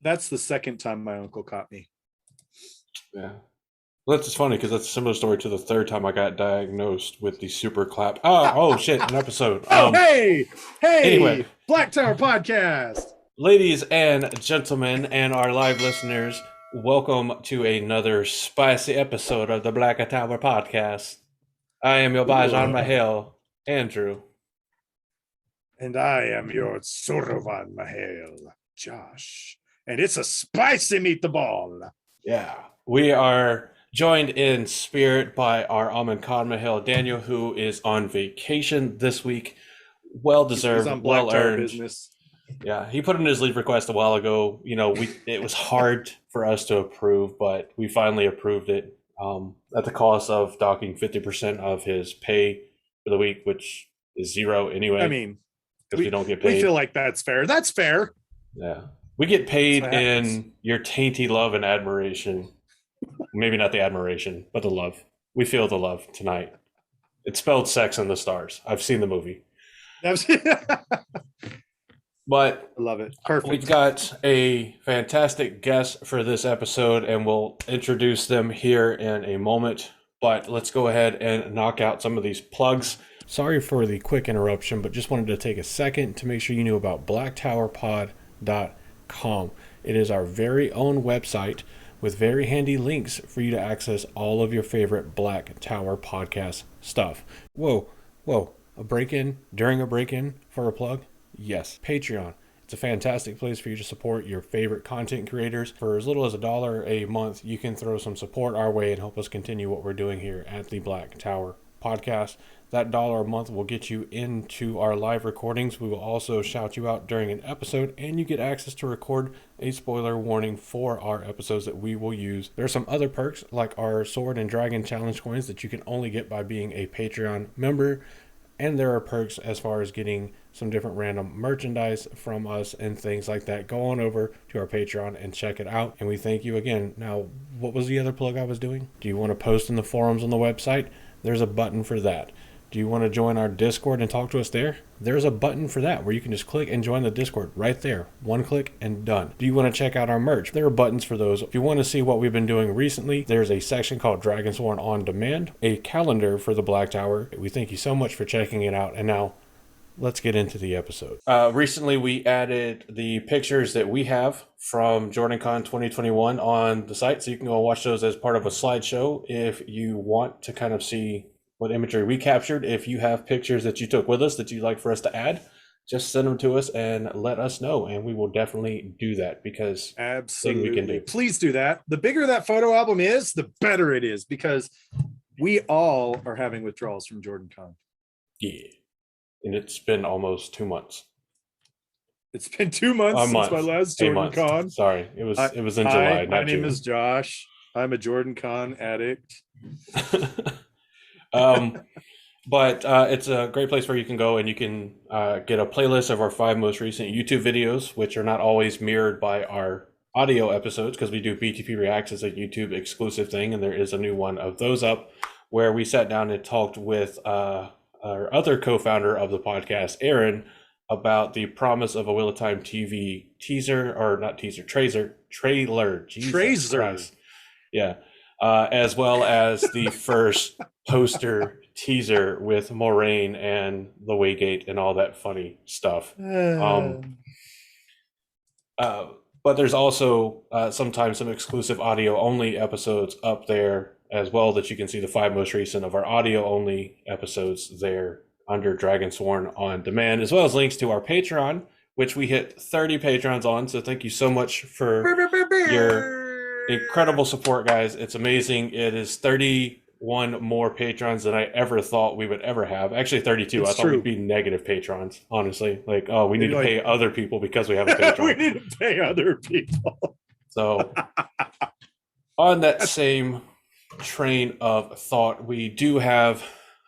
That's the second time my uncle caught me. Yeah. Well, that's just funny because that's a similar story to the third time I got diagnosed with the super clap. Oh shit, an episode. Hey, Anyway, Black Tower Podcast. ladies and gentlemen, and our live listeners, welcome to another spicy episode of the Black Tower Podcast. I am your Bajan Mahal, Andrew. And I am your Sorovan Mahal, Josh. And it's a spicy meatball. Yeah. We are joined in spirit by our Amin Khan Mahal, Daniel, who is on vacation this week. Well deserved, well earned. Business. Yeah, he put in his leave request a while ago. You know, it was hard for us to approve, but we finally approved it at the cost of docking 50% of his pay for the week, which is zero anyway. I mean, because we don't get paid. We feel like that's fair. That's fair. Yeah, we get paid in your tainty love and admiration. Maybe not the admiration, but the love. We feel the love tonight. It's spelled sex in the stars. I've seen the movie. But I love it. Perfect. We've got a fantastic guest for this episode, and we'll introduce them here in a moment. But let's go ahead and knock out some of these plugs. Sorry for the quick interruption, but just wanted to take a second to make sure you knew about blacktowerpod.com. It is our very own website with very handy links for you to access all of your favorite Black Tower podcast stuff. Whoa, a break-in during a break-in for a plug? Yes, Patreon. It's a fantastic place for you to support your favorite content creators. For as little as $1 a month, you can throw some support our way and help us continue what we're doing here at the Black Tower podcast. That $1 a month will get you into our live recordings. We will also shout you out during an episode, and you get access to record a spoiler warning for our episodes that we will use. There are some other perks like our Sword and Dragon Challenge coins that you can only get by being a Patreon member. And there are perks as far as getting some different random merchandise from us and things like that. Go on over to our Patreon and check it out. And we thank you again. Now, what was the other plug I was doing? Do you want to post in the forums on the website? There's a button for that. Do you want to join our Discord and talk to us there? There's a button for that where you can just click and join the Discord right there. One click and done. Do you want to check out our merch? There are buttons for those. If you want to see what we've been doing recently, there's a section called Dragonsworn On Demand, a calendar for the Black Tower. We thank you so much for checking it out. And now, let's get into the episode. Recently, we added the pictures that we have from JordanCon 2021 on the site, so you can go and watch those as part of a slideshow if you want to kind of see what imagery we captured. If you have pictures that you took with us that you'd like for us to add, just send them to us and let us know, and we will definitely do that because absolutely we can do. Please do that. The bigger that photo album is, the better it is, because we all are having withdrawals from JordanCon. Yeah, and it's been almost 2 months. It's been 2 months since my last JordanCon. Sorry, it was in July. My name is Josh. I'm a JordanCon addict. But it's a great place where you can go and you can get a playlist of our 5 most recent YouTube videos, which are not always mirrored by our audio episodes because we do BTP Reacts as a YouTube exclusive thing, and there is a new one of those up where we sat down and talked with our other co-founder of the podcast, Aaron, about the promise of a Wheel of Time TV trailer. Jesus Christ. Yeah. As well as the first poster teaser with Moraine and the Waygate and all that funny stuff. But there's also sometimes some exclusive audio only episodes up there as well that you can see the 5 most recent of our audio only episodes there under Dragonsworn On Demand, as well as links to our Patreon, which we hit 30 patrons on. So thank you so much for your incredible support, guys. It's amazing. It is 31 more patrons than I ever thought we would ever have. Actually 32. I thought we'd be negative patrons, honestly. Like, oh, we need to pay other people because we have a patron. We need to pay other people. So on that same train of thought, we do have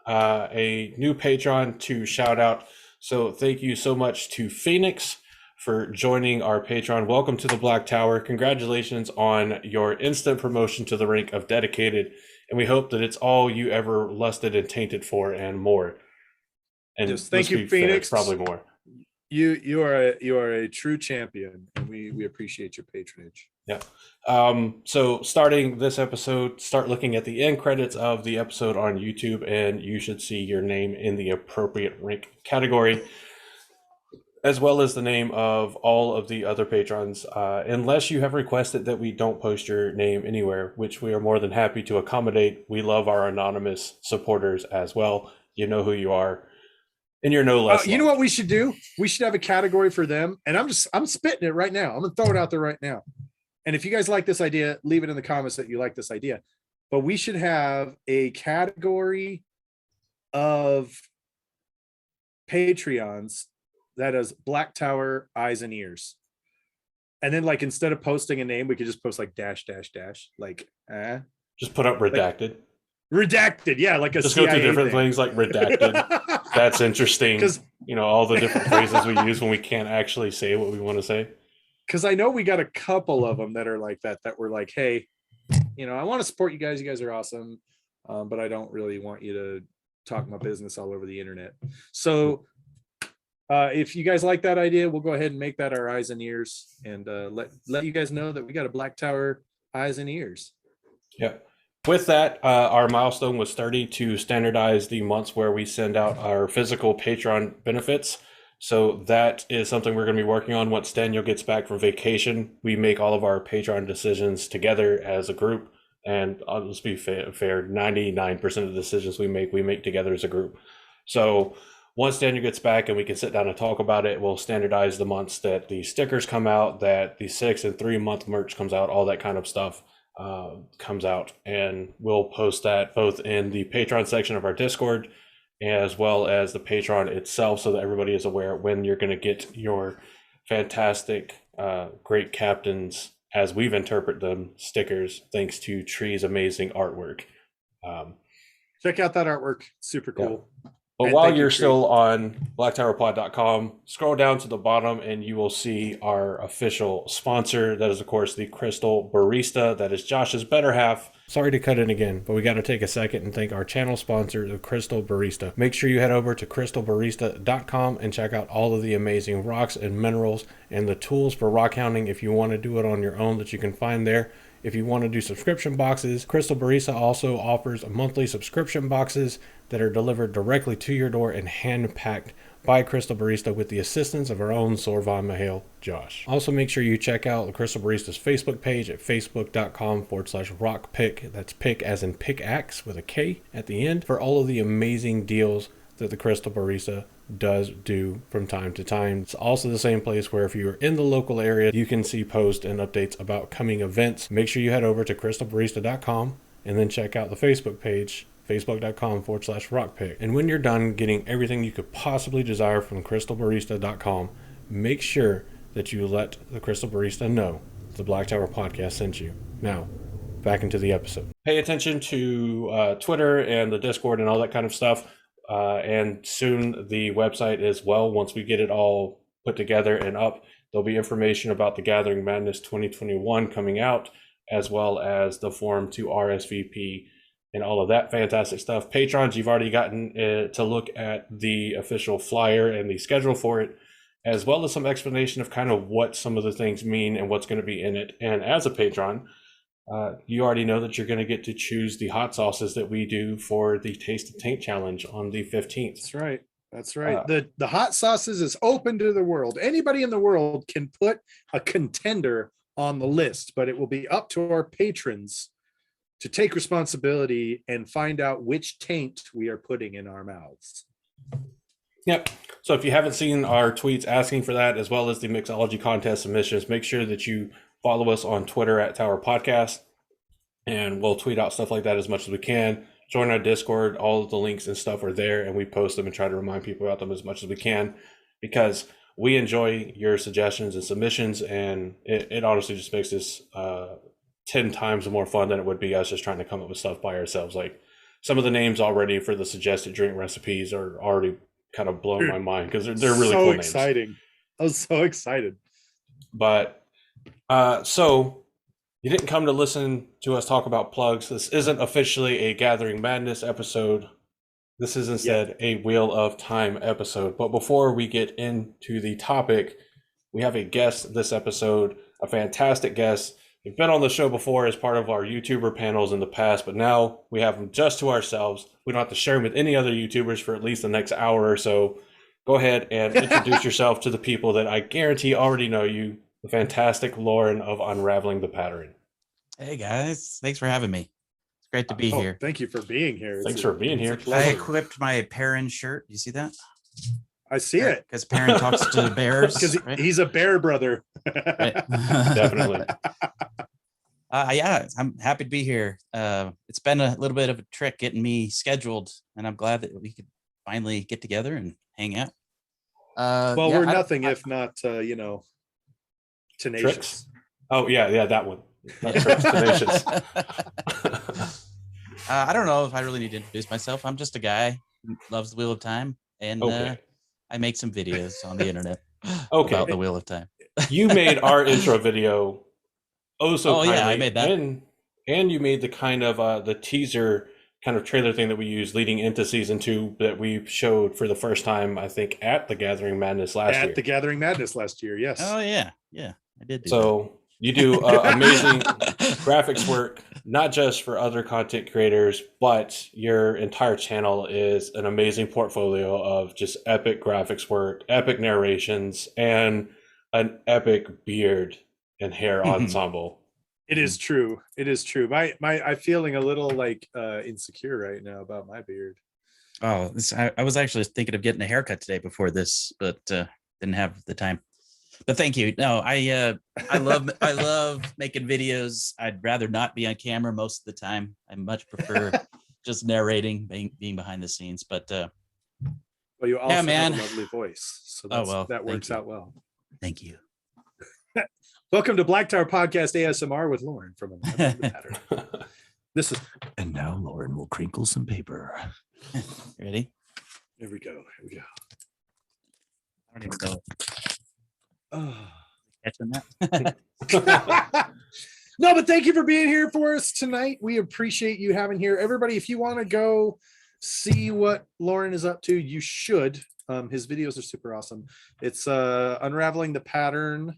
a new patron to shout out. So thank you so much to Phoenix for joining our Patreon. Welcome to the Black Tower. Congratulations on your instant promotion to the rank of dedicated, and we hope that it's all you ever lusted and tainted for and more. And just thank you, Phoenix. Fair, probably more. You are a true champion, and we appreciate your patronage. Yeah. So starting this episode, start looking at the end credits of the episode on YouTube, and you should see your name in the appropriate rank category, as well as the name of all of the other patrons, unless you have requested that we don't post your name anywhere, which we are more than happy to accommodate. We love our anonymous supporters as well. You know who you are, and you're no less. You know what we should do? We should have a category for them, and I'm spitting it right now. I'm gonna throw it out there right now. And if you guys like this idea, leave it in the comments that you like this idea. But we should have a category of Patreons that is Black Tower eyes and ears. And then like instead of posting a name, we could just post like dash dash dash, like just put up redacted. Redacted, yeah, like a just CIA go through different thing. things like redacted. That's interesting. You know, all the different phrases we use when we can't actually say what we want to say. Because I know we got a couple of them that are like that were like, hey, you know, I want to support you guys. You guys are awesome. But I don't really want you to talk my business all over the internet. So if you guys like that idea, we'll go ahead and make that our eyes and ears, and let you guys know that we got a Black Tower eyes and ears. Yeah. With that, our milestone was 30 to standardize the months where we send out our physical Patreon benefits. So that is something we're going to be working on once Daniel gets back from vacation. We make all of our Patreon decisions together as a group. And let's be fair, 99% of the decisions we make together as a group. So once Daniel gets back and we can sit down and talk about it, we'll standardize the months that the stickers come out, that the 6 and 3 month merch comes out, all that kind of stuff comes out. And we'll post that both in the Patreon section of our Discord as well as the Patreon itself, so that everybody is aware when you're going to get your fantastic, great captains, as we've interpreted them, stickers, thanks to Tree's amazing artwork. Check out that artwork. Super cool. Yeah. But while you're still on blacktowerpod.com, scroll down to the bottom and you will see our official sponsor. That is, of course, the Crystal Barista. That is Josh's better half. Sorry to cut in again, but we got to take a second and thank our channel sponsor, the Crystal Barista. Make sure you head over to crystalbarista.com and check out all of the amazing rocks and minerals and the tools for rock hounding if you want to do it on your own that you can find there. If you want to do subscription boxes, Crystal Barista also offers monthly subscription boxes that are delivered directly to your door and hand-packed by Crystal Barista with the assistance of our own Sorvan Mahale, Josh. Also, make sure you check out the Crystal Barista's Facebook page at facebook.com/rockpick. That's pick as in pickaxe with a K at the end, for all of the amazing deals that the Crystal Barista does do from time to time. It's also the same place where if you're in the local area, you can see posts and updates about coming events. Make sure you head over to crystalbarista.com and then check out the Facebook page, facebook.com/rockpick. And when you're done getting everything you could possibly desire from crystalbarista.com, make sure that you let the Crystal Barista know the Black Tower podcast sent you. Now, back into the episode. Pay attention to Twitter and the Discord and all that kind of stuff. And soon the website as well. Once we get it all put together and up, there'll be information about the Gathering Madness 2021 coming out, as well as the form to RSVP and all of that fantastic stuff. Patrons, you've already gotten to look at the official flyer and the schedule for it, as well as some explanation of kind of what some of the things mean and what's going to be in it. And as a patron, you already know that you're going to get to choose the hot sauces that we do for the Taste of Taint challenge on the 15th. That's right. That's right. The hot sauces is open to the world. Anybody in the world can put a contender on the list, but it will be up to our patrons to take responsibility and find out which taint we are putting in our mouths. Yep. So if you haven't seen our tweets asking for that, as well as the mixology contest submissions, make sure that you follow us on Twitter at Tower Podcast, and we'll tweet out stuff like that as much as we can. Join our Discord. All of the links and stuff are there, and we post them and try to remind people about them as much as we can, because we enjoy your suggestions and submissions, and it honestly just makes this 10 times more fun than it would be us just trying to come up with stuff by ourselves. Like, some of the names already for the suggested drink recipes are already kind of blowing my mind, because they're really cool names. So exciting. I was so excited. But so you didn't come to listen to us talk about plugs. This isn't officially a Gathering Madness episode, This is instead a Wheel of Time episode. But before we get into the topic, we have a guest this episode, a fantastic guest. They've been on the show before as part of our YouTuber panels in the past, but now we have them just to ourselves. We don't have to share them with any other YouTubers for at least the next hour or so. Go ahead and introduce yourself to the people that I guarantee already know you, the fantastic Lauren of Unraveling the Pattern. Hey guys, thanks for having me. It's great to be here. Thank you for being here. Thanks for being here. I equipped my Perrin shirt. You see that? I see it. Because Perrin talks to bears. Because right? he's a bear brother. Right. Definitely. Yeah, I'm happy to be here. It's been a little bit of a trick getting me scheduled, and I'm glad that we could finally get together and hang out. Well, we're nothing if not, tenacious. Tricks? Oh, yeah, that one. Not tricks, tenacious. I don't know if I really need to introduce myself. I'm just a guy who loves the Wheel of Time, and I make some videos on the internet about the Wheel of Time. You made our intro video kindly. Yeah, I made that. And you made the kind of the teaser kind of trailer thing that we used leading into season 2 that we showed for the first time, I think, at the Gathering Madness last year. At the Gathering Madness last year, yes. Oh, yeah, I did do so you do amazing graphics work, not just for other content creators, but your entire channel is an amazing portfolio of just epic graphics work, epic narrations, and an epic beard and hair ensemble. It is true. It is true. I'm feeling a little like insecure right now about my beard. Oh, I was actually thinking of getting a haircut today before this, but didn't have the time. But thank you. No, I love making videos. I'd rather not be on camera most of the time. I much prefer just narrating, being behind the scenes. But well, you also have a lovely voice, so that works out well. Thank you. Welcome to Black Tower Podcast ASMR with Lauren from Untitled Chapter. This is, and now Lauren will crinkle some paper. Ready? Here we go. I don't even know. Oh. Catching that? No, but thank you for being here for us tonight. We appreciate you having here. Everybody, if you want to go see what Lauren is up to, you should. His videos are super awesome. It's Unraveling the Pattern,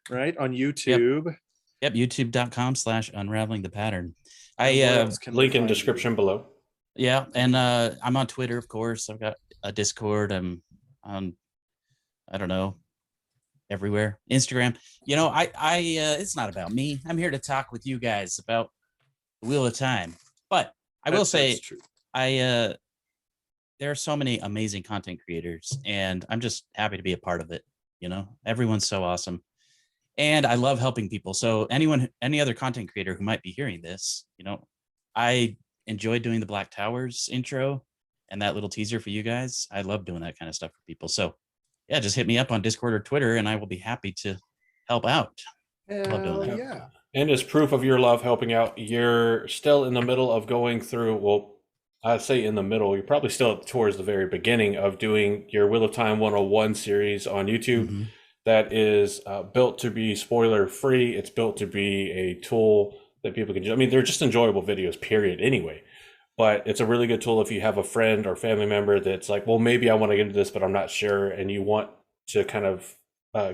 right, on YouTube. Yep, youtube.com/unraveling the pattern. Link in description below. Yeah, and I'm on Twitter, of course. I've got a Discord. I'm on, I don't know, everywhere. Instagram. You know, I it's not about me. I'm here to talk with you guys about the Wheel of Time. But I will say, there are so many amazing content creators, and I'm just happy to be a part of it. You know, everyone's so awesome. And I love helping people. So any other content creator who might be hearing this, you know, I enjoyed doing the Black Towers intro and that little teaser for you guys. I love doing that kind of stuff for people. So yeah, just hit me up on Discord or Twitter and I will be happy to help out. Love doing that. Yeah. And as proof of your love helping out, you're still in the middle of going through, well, I'd say in the middle, you're probably still towards the very beginning of doing your Wheel of Time 101 series on YouTube. Mm-hmm. That is built to be spoiler free. It's built to be a tool that people can, I mean, they're just enjoyable videos, period, anyway. But it's a really good tool if you have a friend or family member that's like, well, maybe I want to get into this, but I'm not sure. And you want to kind of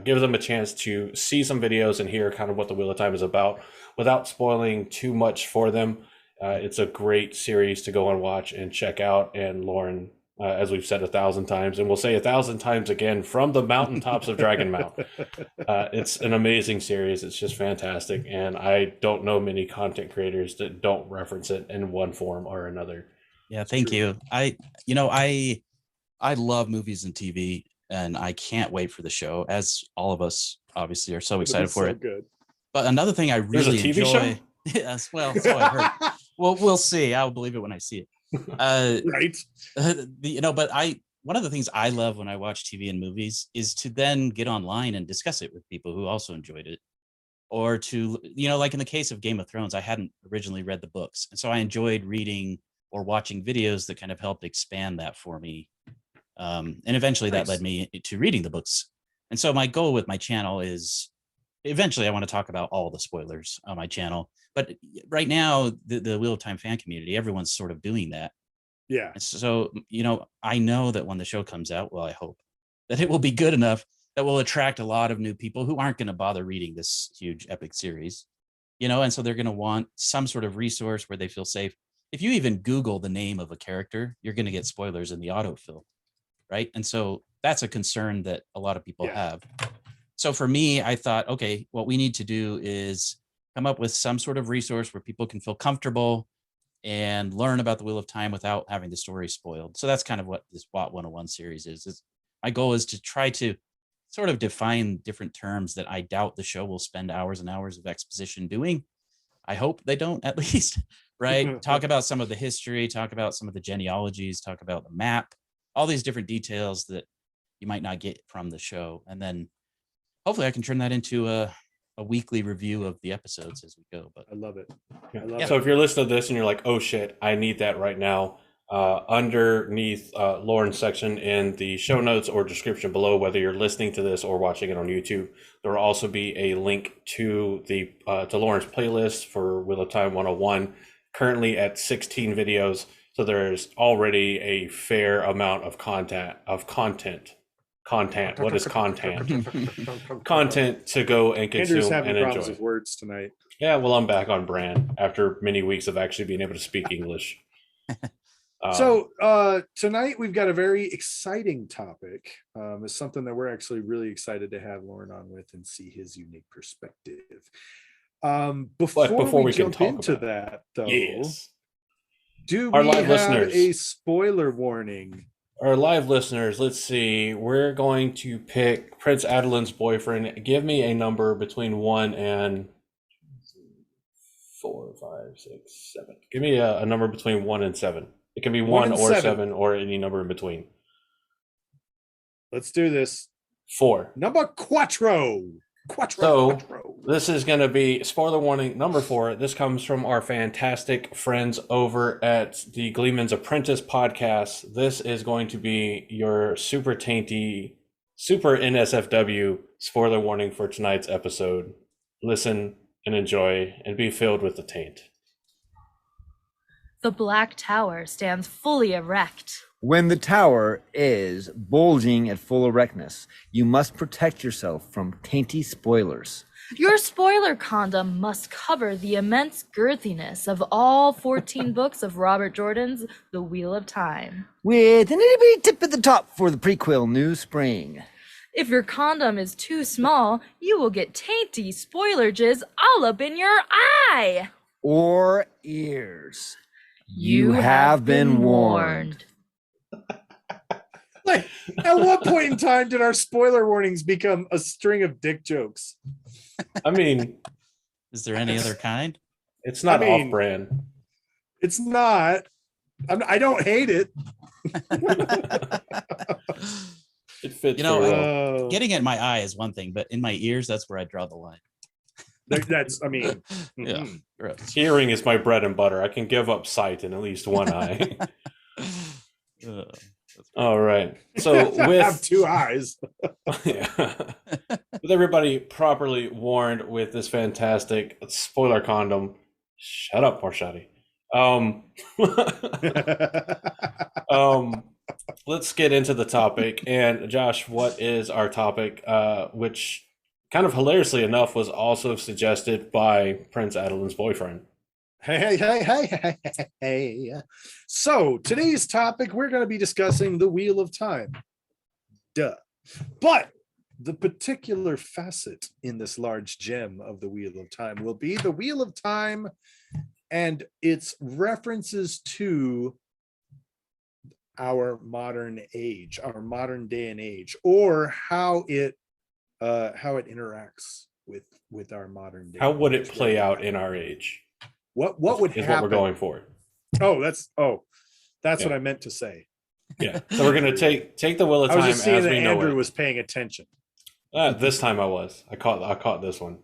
give them a chance to see some videos and hear kind of what the Wheel of Time is about without spoiling too much for them. It's a great series to go and watch and check out. And Lauren, as we've said 1,000 times, and we'll say 1,000 times again, from the mountaintops of Dragon Mount. It's an amazing series. It's just fantastic. And I don't know many content creators that don't reference it in one form or another. Yeah, thank you. I love movies and TV, and I can't wait for the show, as all of us obviously are so excited for it. Good. But another thing I really There's a TV enjoy. show? Yes, well, so I heard. Well, we'll see. I'll believe it when I see it. Right. But one of the things I love when I watch TV and movies is to then get online and discuss it with people who also enjoyed it, or to, like in the case of Game of Thrones, I hadn't originally read the books, and so I enjoyed reading or watching videos that kind of helped expand that for me, and eventually that led me to reading the books. And so my goal with my channel is eventually I want to talk about all the spoilers on my channel. But right now, the Wheel of Time fan community, everyone's sort of doing that. Yeah. So, I know that when the show comes out, well, I hope that it will be good enough that will attract a lot of new people who aren't going to bother reading this huge epic series, and so they're going to want some sort of resource where they feel safe. If you even Google the name of a character, you're going to get spoilers in the autofill, right? And so that's a concern that a lot of people have. So for me, I thought, okay, what we need to do is come up with some sort of resource where people can feel comfortable and learn about the Wheel of Time without having the story spoiled. So that's kind of what this Bot 101 series is. My goal is to try to sort of define different terms that I doubt the show will spend hours and hours of exposition doing. I hope they don't, at least, right? Talk about some of the history, talk about some of the genealogies, talk about the map, all these different details that you might not get from the show. And then hopefully I can turn that into a weekly review of the episodes as we go. But I love it. So if you're listening to this and you're like, oh shit, I need that right now, underneath Lauren's section in the show notes or description below, whether you're listening to this or watching it on YouTube, there will also be a link to the to Lauren's playlist for Wheel of Time 101, currently at 16 videos. So there's already a fair amount of content. What is content? Content to go and consume Andrew's having and problems enjoy. with words tonight. Yeah, well, I'm back on brand after many weeks of actually being able to speak English. So tonight we've got a very exciting topic. It's something that we're actually really excited to have Lauren on with and see his unique perspective. Before we jump into that, though, yes, do our we live have listeners, a spoiler warning? Our live listeners, let's see. We're going to pick Prince Adelin's boyfriend. Give me a number between 1 and 4, 5, 6, 7. Give me a number between 1 and 7. It can be 1 or 7 or any number in between. Let's do this. 4. Number quattro. So this is going to be spoiler warning number 4. This comes from our fantastic friends over at the Gleeman's Apprentice podcast. This is going to be your super tainty, super NSFW spoiler warning for tonight's episode. Listen and enjoy and be filled with the taint. The Black Tower stands fully erect. When the tower is bulging at full erectness, you must protect yourself from tainty spoilers. Your spoiler condom must cover the immense girthiness of all 14 books of Robert Jordan's The Wheel of Time, with an itty bitty tip at the top for the prequel New Spring. If your condom is too small, you will get tainty spoiler jizz all up in your eye. Or ears. You have been warned. Like, at what point in time did our spoiler warnings become a string of dick jokes? I mean, is there any other kind? It's not off-brand. It's not. I don't hate it. It fits. Getting it in my eye is one thing, but in my ears, that's where I draw the line. That's, I mean, yeah. Gross. Hearing is my bread and butter. I can give up sight in at least one eye. All right. So I have 2 eyes. Yeah. With everybody properly warned with this fantastic spoiler condom. Shut up, Marshadi. Let's get into the topic. And Josh, what is our topic? Which kind of hilariously enough was also suggested by Prince Adelin's boyfriend. Hey. So today's topic, we're going to be discussing the Wheel of Time. Duh. But the particular facet in this large gem of the Wheel of Time will be the Wheel of Time and its references to our modern age, our modern day and age, or how it interacts with our modern day. How would it play out in our age? What would happen? Is what we're going for. That's what I meant to say. Yeah. So we're gonna take the Wheel of I Time was just seeing as that we know Andrew it. was paying attention. This time I was. I caught this one.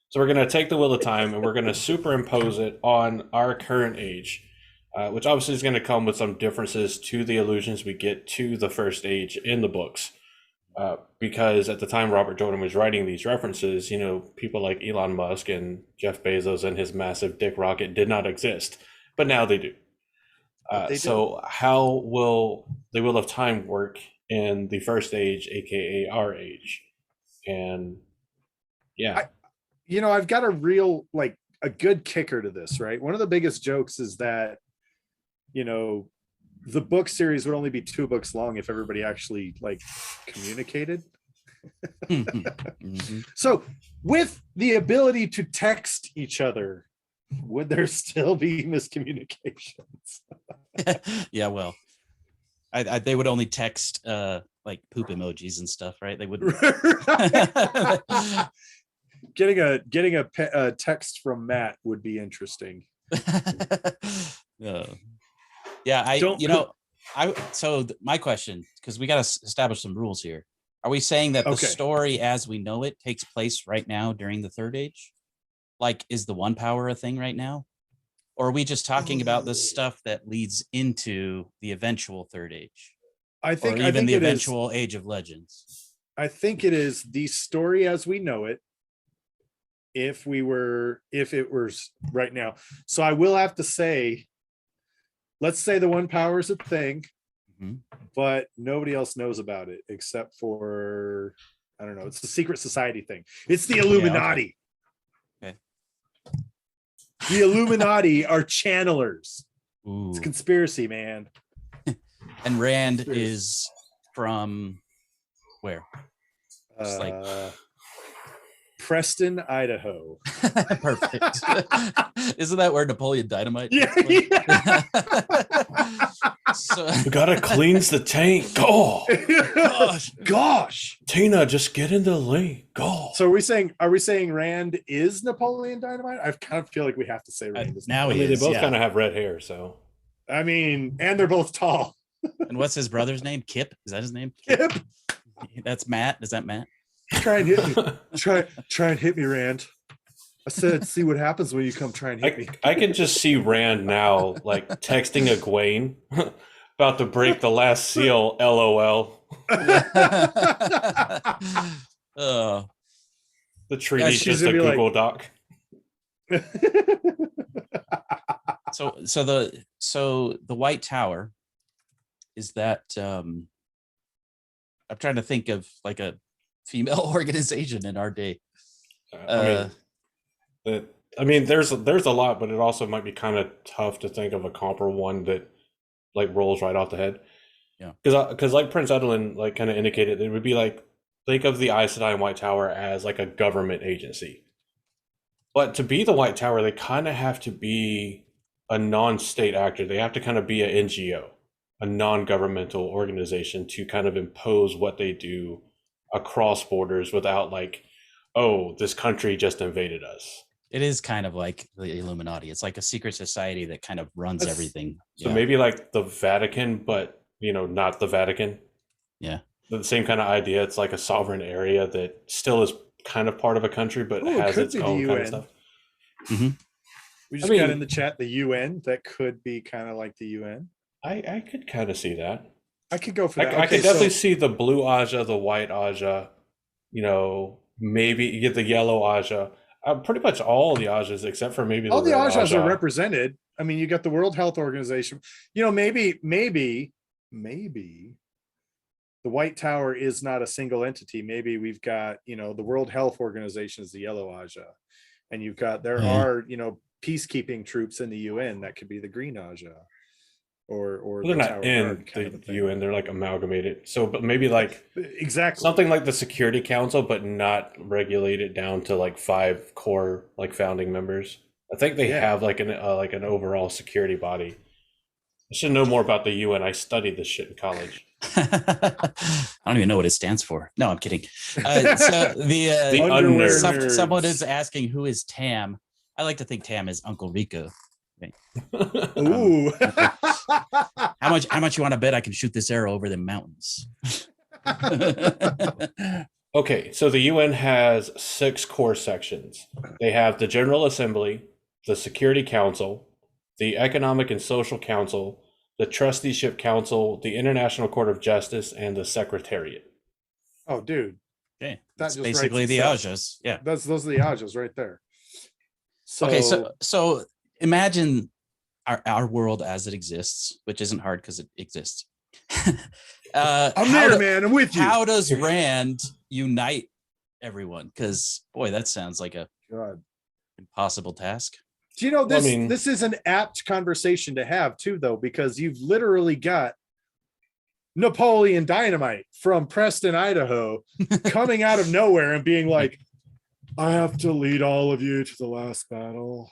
So we're gonna take the Wheel of Time and we're gonna superimpose it on our current age, which obviously is gonna come with some differences to the allusions we get to the first age in the books. Because at the time Robert Jordan was writing these references, people like Elon Musk and Jeff Bezos and his massive dick rocket did not exist, but now they do. They do. So how will the Wheel of Time work in the first age, aka our age? And yeah, I've got a real like a good kicker to this, right? One of the biggest jokes is that, the book series would only be 2 books long if everybody actually like communicated. Mhm. So with the ability to text each other, would there still be miscommunications? Yeah, well, they would only text like poop emojis and stuff, right? They wouldn't. Getting a text from Matt would be interesting. Yeah, my question, because we got to establish some rules here. Are we saying that the Okay. story as we know it takes place right now during the third age? Like, is the one power a thing right now? Or are we just talking about the stuff that leads into the eventual third age? I Or think even the it is. eventual age of legends? I think it is the story as we know it. If it was right now. So I will have to say, let's say the one power is a thing, Mhm. but nobody else knows about it except for, I don't know, it's the secret society thing. It's the Illuminati. Okay. The Illuminati are channelers. Ooh. It's conspiracy, man. And Rand Conspiracy. is from where? Just like Preston, Idaho. perfect. Isn't that where Napoleon Dynamite? Yeah. So, we gotta cleanse the taint. Go, Gosh. Tina, just get in the lane. Go. So are we saying Rand is Napoleon Dynamite? I kind of feel like we have to say Rand is. now I he mean, they is. both Yeah. kind of have red hair, so. I mean, and they're both tall. And what's his brother's name? Kip? Is that his name? Kip, That's Matt. Is that Matt? try and hit me. Try and hit me, Rand. I said, see what happens when you come try and hit me. I can just see Rand now, like texting Egwene, about to break the last seal. LOL. Oh, The treaty's she's just a gonna be Google Doc. so the White Tower is that I'm trying to think of like a female organization in our day. I mean, there's a lot, but it also might be kind of tough to think of a comparable one that like rolls right off the head. Yeah, because like Prince Edwin like kind of indicated, it would be like think of the Aes Sedai White Tower as like a government agency. But to be the White Tower, they kind of have to be a non-state actor. They have to kind of be an NGO, a non-governmental organization, to kind of impose what they do across borders without like, oh, this country just invaded us. it is kind of like the Illuminati. It's like a secret society that kind of runs everything. So maybe like the Vatican, but not the Vatican. Yeah. The same kind of idea. It's like a sovereign area that still is kind of part of a country, but has its own kind of stuff. Mm-hmm. We just got in the chat the UN. That could be kind of like the UN. I could kind of see that. I could go for that. I could definitely see the blue Aja, the white Aja, maybe you get the yellow Aja. Pretty much all the Ajas except for maybe all the red Ajas Aja. are represented. I mean, you got the World Health Organization. Maybe the White Tower is not a single entity. Maybe we've got, the World Health Organization is the yellow Aja, and you've got are peacekeeping troops in the UN that could be the green Aja, or they're the not Tower in Guard the UN. They're like amalgamated. So, but maybe like exactly something like the Security Council, but not regulated down to like 5 core like founding members. I think they have like an overall security body. I should know more about the UN. I studied this shit in college. I don't even know what it stands for. No, I'm kidding. So The underwear nerds. Someone is asking who is Tam. I like to think Tam is Uncle Rico. Ooh. How much you want to bet I can shoot this arrow over the mountains? Okay, so the UN has 6 core sections. They have the General Assembly, the Security Council, the Economic and Social Council, the Trusteeship Council, the International Court of Justice, and the Secretariat. Oh, dude. Okay, That's basically the Ajas. Yeah, those are the Ajas right there. So, okay, so imagine our world as it exists, which isn't hard because it exists. I'm there, man. I'm with you. How does Rand unite everyone? Because boy, that sounds like a impossible task. Do you know this? This is an apt conversation to have too, though, because you've literally got Napoleon Dynamite from Preston, Idaho, coming out of nowhere and being like, "I have to lead all of you to the last battle."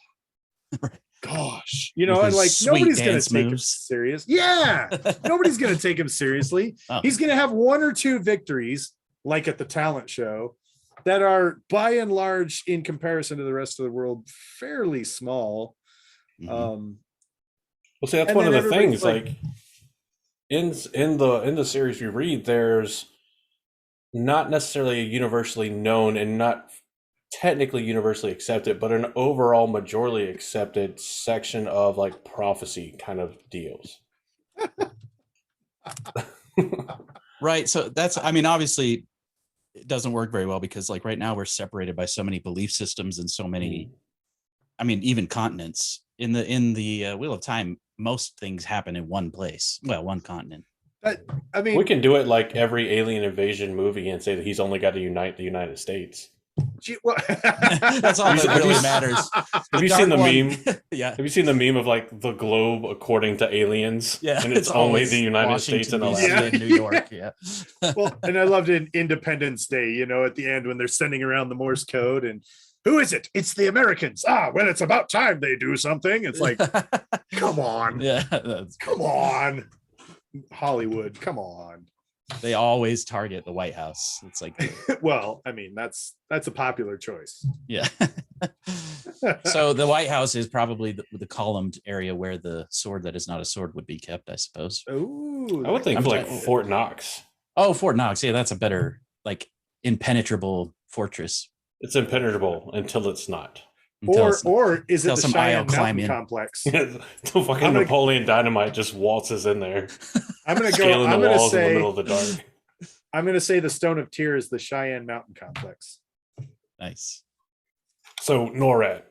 Gosh, you know, and like nobody's going to take him serious. Yeah, nobody's going to take him seriously. He's going to have one or two victories, like at the talent show, that are by and large, in comparison to the rest of the world, fairly small. Well, see, that's one of the things. Like in the series we read, there's not necessarily a universally known and not technically universally accepted, but an overall majorly accepted section of like prophecy kind of deals. Right. So that's, I mean, obviously it doesn't work very well because like right now we're separated by so many belief systems and so many, I mean, even continents. In the Wheel of Time, most things happen in one place. Well, one continent. I mean, we can do it like every alien invasion movie and say that he's only got to unite the United States. That's all that really matters. Have you seen the meme? Yeah. Have you seen the meme of like the globe according to aliens? Yeah. And it's only the United States and Alaska. In New York. Yeah. Well, and I loved it in Independence Day, you know, at the end when they're sending around the Morse code and who is it? It's the Americans. Well, it's about time they do something. It's like, come on. Yeah. Come on. Hollywood, come on. They always target the White House. It's like, well, I mean, that's a popular choice. Yeah. So the White House is probably the columned area where the sword that is not a sword would be kept, I suppose. Oh, I would think like Fort Knox. Oh, Fort Knox. Yeah, that's a better, like, impenetrable fortress. It's impenetrable until it's not. Or is it the some Cheyenne IO Mountain complex? The fucking Napoleon Dynamite just waltzes in there. I'm gonna go. Scaling I'm the gonna walls say in the middle of the dark. I'm gonna say the Stone of Tears, the Cheyenne Mountain complex. Nice. So NORAD,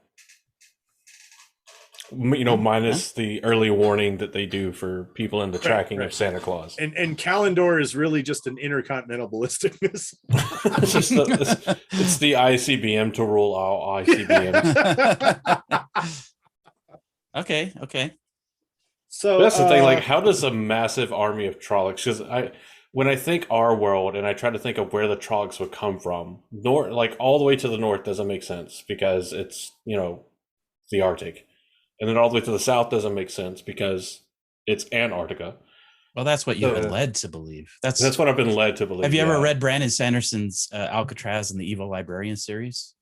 you know, minus the early warning that they do for people in the tracking of Santa Claus. And Kalendor is really just an intercontinental ballistic missile. it's the ICBM to rule all ICBMs. Okay. So that's the thing. Like, how does a massive army of Trollocs? Because when I think our world and I try to think of where the Trollocs would come from, like all the way to the north doesn't make sense because it's, you know, the Arctic. And then all the way to the south doesn't make sense because it's Antarctica. Well, that's what you've been led to believe. That's what I've been led to believe. Have you ever read Brandon Sanderson's Alcatraz and the Evil Librarian series?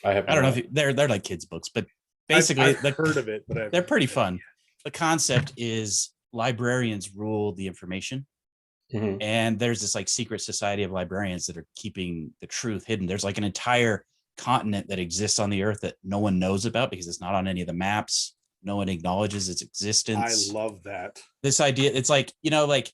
I have. I don't know if they're like kids' books, but basically, I've heard of it, but they're pretty fun. The concept is librarians rule the information. Mm-hmm. And there's this like secret society of librarians that are keeping the truth hidden. There's like an entire continent that exists on the earth that no one knows about because it's not on any of the maps. No one acknowledges its existence. I love that. This idea, it's like, you know, like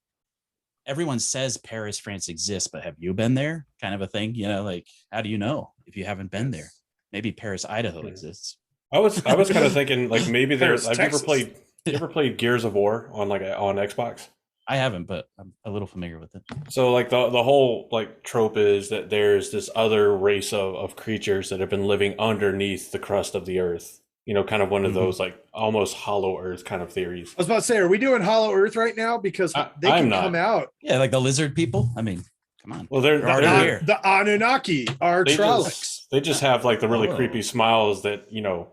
everyone says Paris, France exists, but have you been there? Kind of a thing, you know, like, how do you know if you haven't been there? Maybe Paris, Idaho exists. I was kind of thinking like maybe there's, have you ever played Gears of War on Xbox? I haven't, but I'm a little familiar with it. So like the whole like trope is that there's this other race of creatures that have been living underneath the crust of the earth. You know, kind of one of those like almost hollow earth kind of theories. I was about to say, are we doing Hollow Earth right now? Because they can come out. Yeah, like the lizard people. I mean, come on. Well, they're already here. The Anunnaki are Trollocs. They just have like the really creepy smiles that, you know,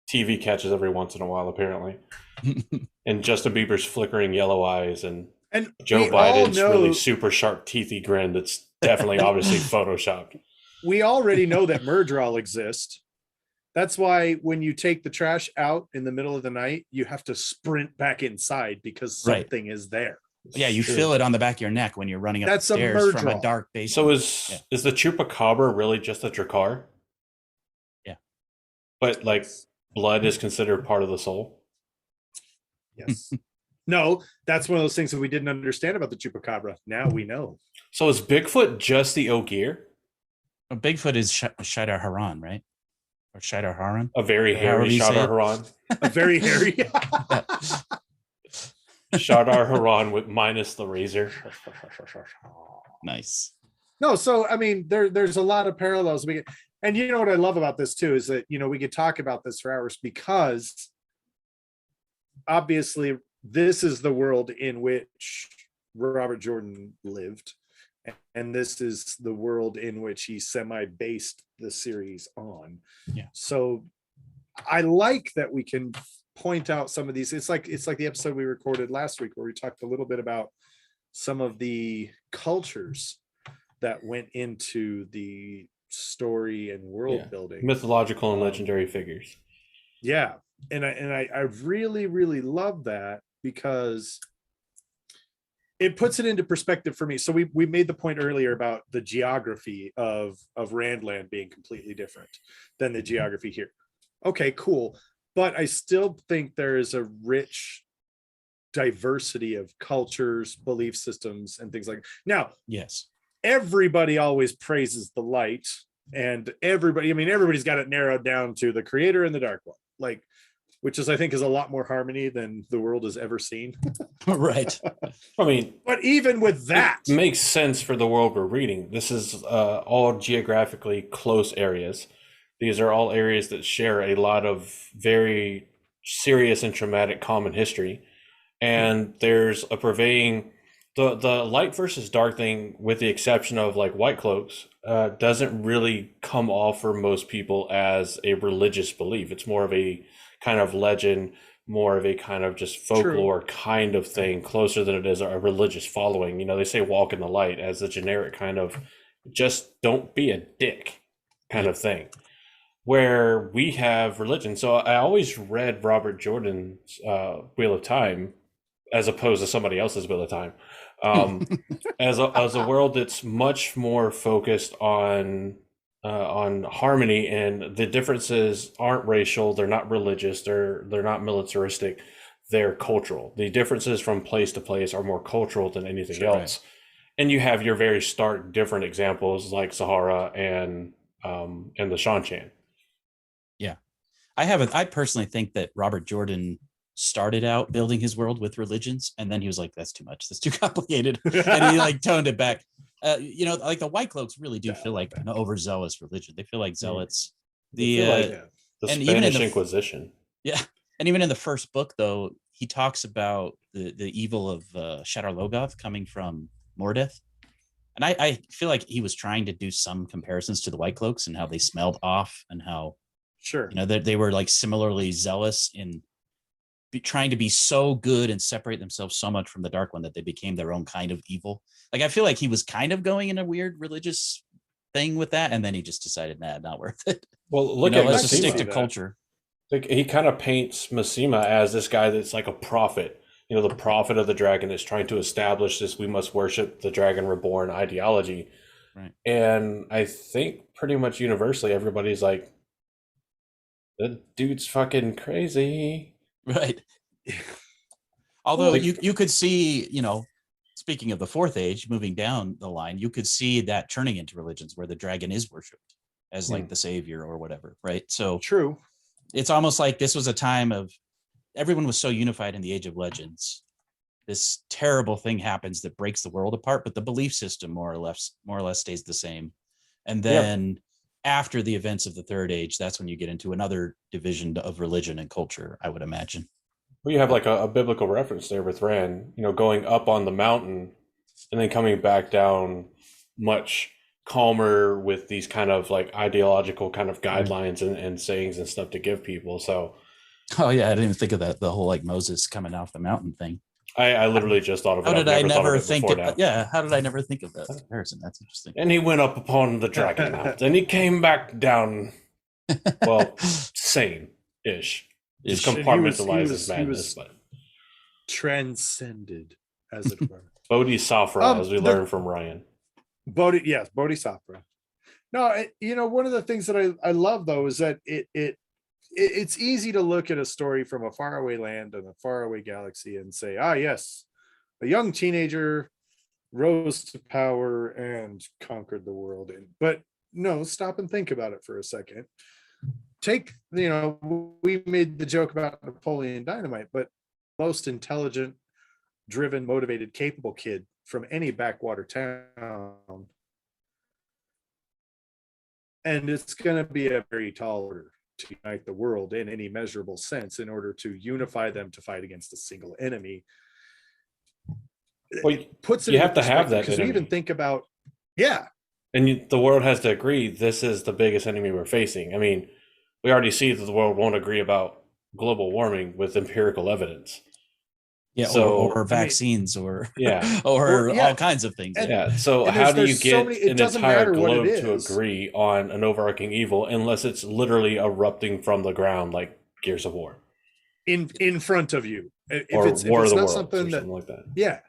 TV catches every once in a while, apparently. And Justin Bieber's flickering yellow eyes and Joe Biden's really super sharp teethy grin that's definitely obviously photoshopped. We already know that Murdral exists. That's why when you take the trash out in the middle of the night, you have to sprint back inside because something is there. Yeah, you feel it on the back of your neck when you're running upstairs from a dark basement. So is the Chupacabra really just a Drakkar? Yeah. But like blood is considered part of the soul? Yes. No, that's one of those things that we didn't understand about the Chupacabra. Now we know. So is Bigfoot just the Ogier? Bigfoot is Shidar Haran, right? Or Shadar Haran. A very However hairy you say Shadar it. Haran. A very hairy. Shadar Haran with minus the razor. Nice. No, so I mean, there's a lot of parallels. And you know what I love about this too is that, you know, we could talk about this for hours, because obviously this is the world in which Robert Jordan lived, and this is the world in which he semi-based the series on. Yeah. So I like that we can point out some of these. It's like the episode we recorded last week where we talked a little bit about some of the cultures that went into the story and world building, mythological and legendary figures. Yeah, and I really, really love that, because it puts it into perspective for me. So we made the point earlier about the geography of Randland being completely different than the geography here. Okay, cool. But I still think there is a rich diversity of cultures, belief systems, and things like that. Now, Yes. everybody always praises the light, and everybody's got it narrowed down to the creator and the dark one, like, which is, I think, is a lot more harmony than the world has ever seen. Right. I mean, but even with that, it makes sense for the world we're reading. This is all geographically close areas. These are all areas that share a lot of very serious and traumatic common history. And there's a pervading, the light versus dark thing, with the exception of like white cloaks, doesn't really come off for most people as a religious belief. It's more of a kind of legend, more of a kind of just folklore kind of thing, closer than it is a religious following. You know, they say walk in the light as a generic kind of just don't be a dick kind of thing, where we have religion. So I always read Robert Jordan's Wheel of Time as opposed to somebody else's Wheel of Time, as a world that's much more focused on harmony, and the differences aren't racial, they're not religious, they're not militaristic, they're cultural. The differences from place to place are more cultural than anything else. Right. And you have your very stark different examples like Sahara and the Shanchan. Yeah. I personally think that Robert Jordan started out building his world with religions, and then he was like, that's too much, that's too complicated, and he like toned it back. You know, like the White Cloaks really do feel like an overzealous religion. They feel like zealots. The Spanish Inquisition. Yeah, and even in the first book, though, he talks about the evil of Shadar Logoth coming from Mordeth, and I feel like he was trying to do some comparisons to the White Cloaks and how they smelled off, and how you know that they were like similarly zealous in trying to be so good and separate themselves so much from the Dark One that they became their own kind of evil. Like, I feel like he was kind of going in a weird religious thing with that, and then he just decided, nah, not worth it. Well, look at let's just stick to culture. Like, he kind of paints Masima as this guy that's like a prophet, you know, the prophet of the dragon that's trying to establish this we must worship the dragon reborn ideology. Right. And I think pretty much universally everybody's like, the dude's fucking crazy. Right. Although you could see, you know, speaking of the Fourth Age, moving down the line, you could see that turning into religions where the dragon is worshipped as like the savior or whatever, right? So true. It's almost like this was a time of everyone was so unified in the Age of Legends. This terrible thing happens that breaks the world apart, but the belief system more or less stays the same. And then after the events of the Third Age, that's when you get into another division of religion and culture, I would imagine. Well, you have like a biblical reference there with Ran, you know, going up on the mountain and then coming back down much calmer with these kind of like ideological kind of guidelines and sayings and stuff to give people. So, oh yeah, I didn't even think of that. The whole like Moses coming off the mountain thing. I literally just thought of it. How did I never think of that? Yeah, how did I never think of that comparison? That's interesting. And he went up upon the dragon mount, and he came back down, well, sane-ish. Just compartmentalizes madness. But transcended, as it were. Bodhisattva, as we learned from Ryan. Bodhisattva. No, you know, one of the things that I love, though, is that it's easy to look at a story from a faraway land and a faraway galaxy and say, ah, yes, a young teenager rose to power and conquered the world. But no, stop and think about it for a second. take, we made the joke about Napoleon Dynamite, but most intelligent, driven, motivated, capable kid from any backwater town. And it's going to be a very tall order to unite the world in any measurable sense in order to unify them to fight against a single enemy. Well, Puts it you in have to have that because we even enemy. think about, yeah, And the world has to agree this is the biggest enemy we're facing. I mean, we already see that the world won't agree about global warming with empirical evidence. Yeah, So, or vaccines, or yeah. or yeah. all kinds of things. And- Yeah. So and how do you there's so get many- it an doesn't entire matter what it globe to is. agree on an overarching evil unless it's literally erupting from the ground like Gears of War in front of you. If or it's War of the not Worlds something or that, something like that? yeah,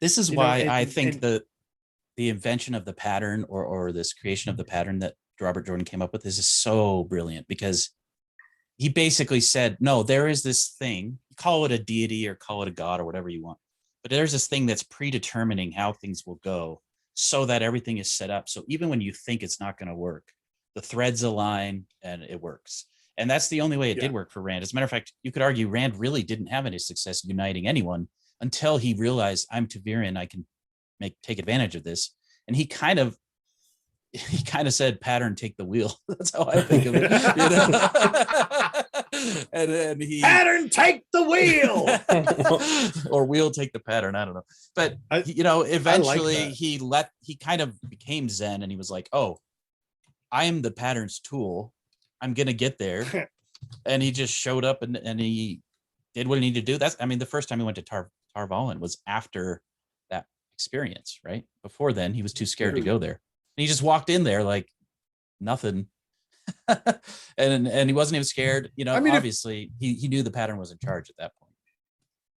This is You know, why and- I think and- the invention of the pattern, or this creation of the pattern that Robert Jordan came up with, is so brilliant, because he basically said, no, there is this thing, call it a deity or call it a god or whatever you want, but there's this thing that's predetermining how things will go so that everything is set up. So even when you think it's not going to work, the threads align and it works. And that's the only way it did work for Rand. As a matter of fact, you could argue Rand really didn't have any success uniting anyone until he realized, I'm Tavirian, I can take advantage of this. And he kind of said, pattern, take the wheel. That's how I think of it. and he pattern, take the wheel. or wheel, take the pattern. I don't know. But eventually that. he kind of became Zen, and he was like, oh, I am the pattern's tool. I'm gonna get there. And he just showed up and he did what he needed to do. The first time he went to Tarvalin was after that experience, right? Before then, he was too scared to go there. And he just walked in there like nothing. and he wasn't even scared. Obviously he knew the pattern was in charge at that point.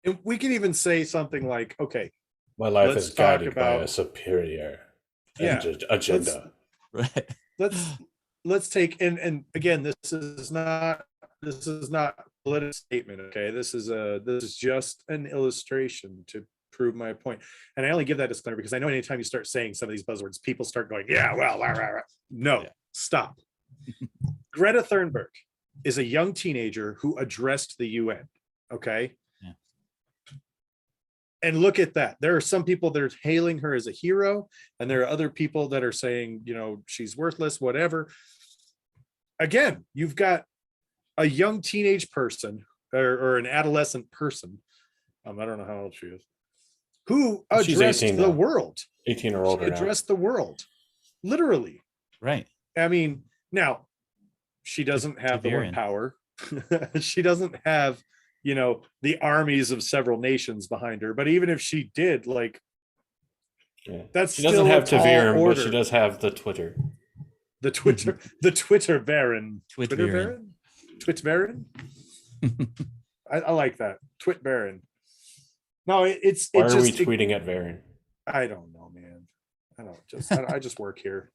And we could even say something like, okay, My life Let's is guided talk by about- a superior Yeah. agenda. Right. let's take, and again, this is not a political statement. Okay. This is just an illustration to prove my point. And I only give that disclaimer because I know anytime you start saying some of these buzzwords, people start going, yeah, well, rah, rah, rah. No, stop. Greta Thurnberg is a young teenager who addressed the UN. Okay. Yeah. And look at that. There are some people that are hailing her as a hero, and there are other people that are saying, she's worthless, whatever. Again, you've got a young teenage person or an adolescent person. I don't know how old she is, who She's addressed 18 the now. world. 18 or older She now. addressed the world, literally. Right. Now she doesn't have the one Tavirian. power. She doesn't have, the armies of several nations behind her. But even if she did, Yeah. that's She doesn't still have a tall Tavirian, order. but she does have the Twitter. The Twitter Baron. Twitter Baron. Baron? Twit Baron? I like that. Twit Baron. No, it's Why are we just tweeting at Varian? I don't know, man. I just work here.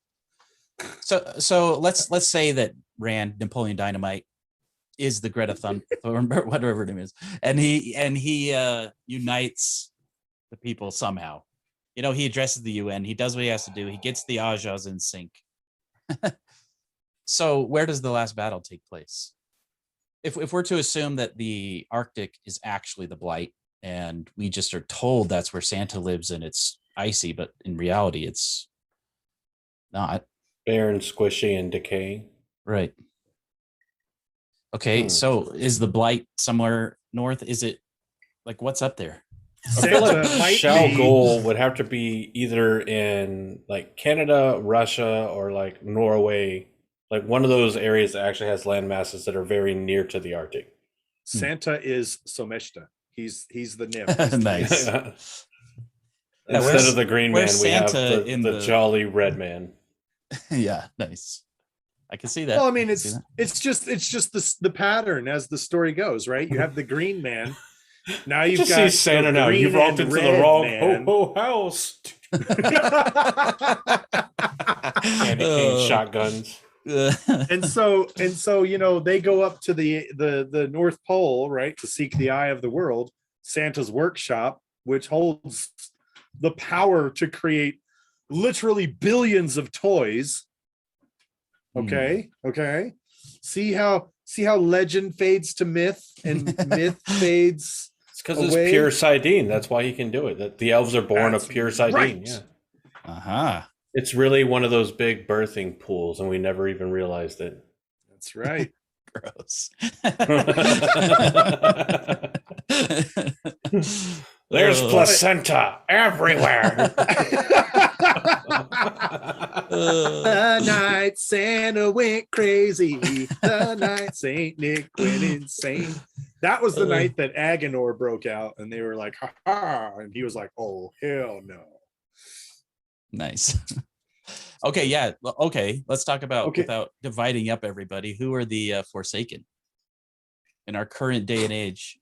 So let's say that Rand, Napoleon Dynamite, is the Greta Thunberg, whatever her name is, and he unites the people somehow. He addresses the UN. He does what he has to do. He gets the Ajahs in sync. So where does the last battle take place? If we're to assume that the Arctic is actually the Blight, and we just are told that's where Santa lives and it's icy, but in reality it's not. Barren, squishy, and decaying. Right. Okay, so is the Blight somewhere north? Is it what's up there? I feel like Santa might Shao be- Goal would have to be either in Canada, Russia, or Norway, one of those areas that actually has land masses that are very near to the Arctic. Santa is Someshta. He's the nymph. Nice. Instead of the green man, where's we have Santa the, in the the- jolly red man. Yeah, nice. I can see that. Well, I can see that. it's just the pattern as the story goes, right? You have the green man. Now you've Just got see Santa the now. green You've walked and into the red wrong man. ho-ho house. Candy cane shotguns. and so they go up to the North Pole, right, to seek the eye of the world, Santa's workshop, which holds the power to create literally billions of toys. Okay. See how legend fades to myth and myth fades. It's because it's away? pure sardine. That's why he can do it. That the elves are born That's of pure sardine. right. Yeah. Uh-huh. It's really one of those big birthing pools, and we never even realized it. That's right. Gross. There's placenta everywhere. The night Santa went crazy. The night Saint Nick went insane. That was the night that Agenor broke out, and they were like, ha ha. And he was like, oh, hell no. Nice. Okay, yeah. Okay, let's talk about, without dividing up everybody, who are the Forsaken in our current day and age?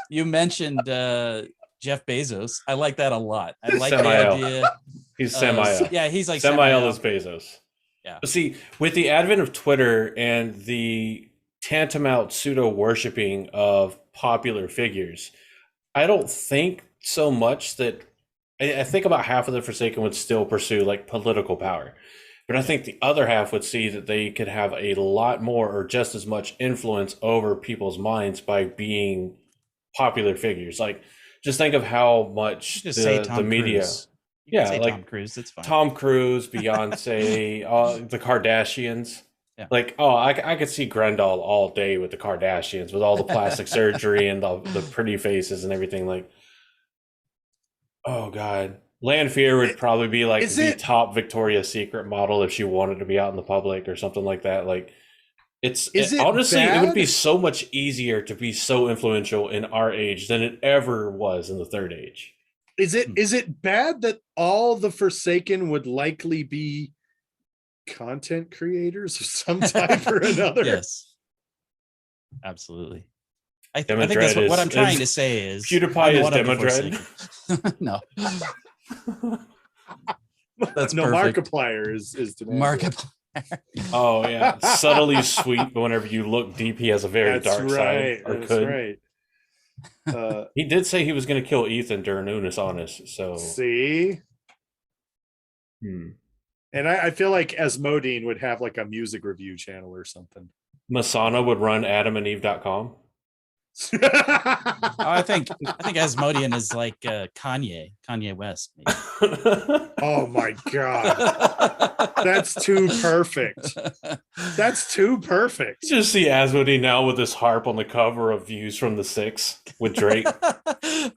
You mentioned Jeff Bezos. I like that a lot. I like Samael. the idea. He's Samael. Yeah, he's like Samael is Bezos. Yeah. But see, with the advent of Twitter and the tantamount pseudo worshipping of popular figures, I don't think so much that I think about half of the Forsaken would still pursue like political power. But I think the other half would see that they could have a lot more or just as much influence over people's minds by being popular figures. Like, just think of how much the media. Cruise. Yeah, say like Tom Cruise, that's fine. Tom Cruise, Beyonce, the Kardashians. Yeah. Like, I could see Grendel all day with the Kardashians, with all the plastic surgery and the pretty faces and everything. Like, oh God. Lanfear would probably be like the top Victoria's Secret model if she wanted to be out in the public or something like that. Like, honestly, it would be so much easier to be so influential in our age than it ever was in the Third Age. Is it bad that all the Forsaken would likely be content creators of some type or another? Yes, absolutely. I think that's what I'm trying to say is PewDiePie is Demodred. No. That's no. perfect. Markiplier is Markiplier. Oh yeah, subtly sweet, but whenever you look deep, he has a very dark side. That's right. He did say he was going to kill Ethan during Unis Honest. So see, and I feel like Asmodine would have like a music review channel or something. Masana would run AdamandEve.com. I think Asmodean is like Kanye West. Maybe. Oh my God, that's too perfect. That's too perfect. Just see Asmodee now with this harp on the cover of Views from the Six with Drake.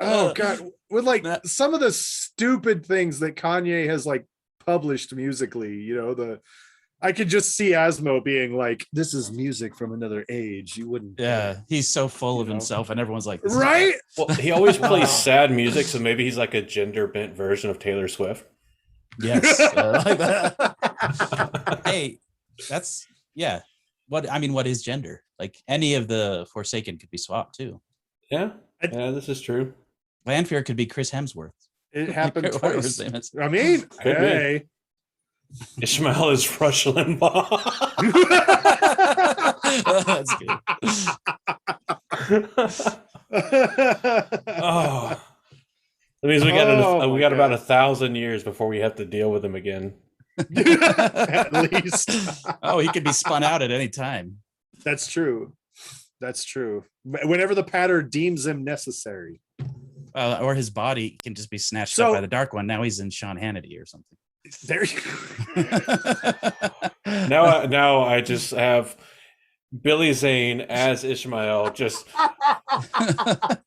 Oh God, with like some of the stupid things that Kanye has like published musically, you know, I could just see Asmo being like, this is music from another age. You wouldn't. Yeah, he's so full of himself, and everyone's like, right? Well, he always plays sad music, so maybe he's like a gender bent version of Taylor Swift. Yes. Like that. Hey, that's, yeah. What is gender? Like, any of the Forsaken could be swapped too. Yeah, this is true. Lanfear could be Chris Hemsworth. It happened twice. I mean, hey. Ishmael is Rush Limbaugh. That's good. Oh, that means we got about 1,000 years before we have to deal with him again. At least. Oh, he could be spun out at any time. That's true. That's true. Whenever the pattern deems him necessary. Or his body can just be snatched up by the Dark One. Now he's in Sean Hannity or something. There you go. Now I just have Billy Zane as Ishmael. Just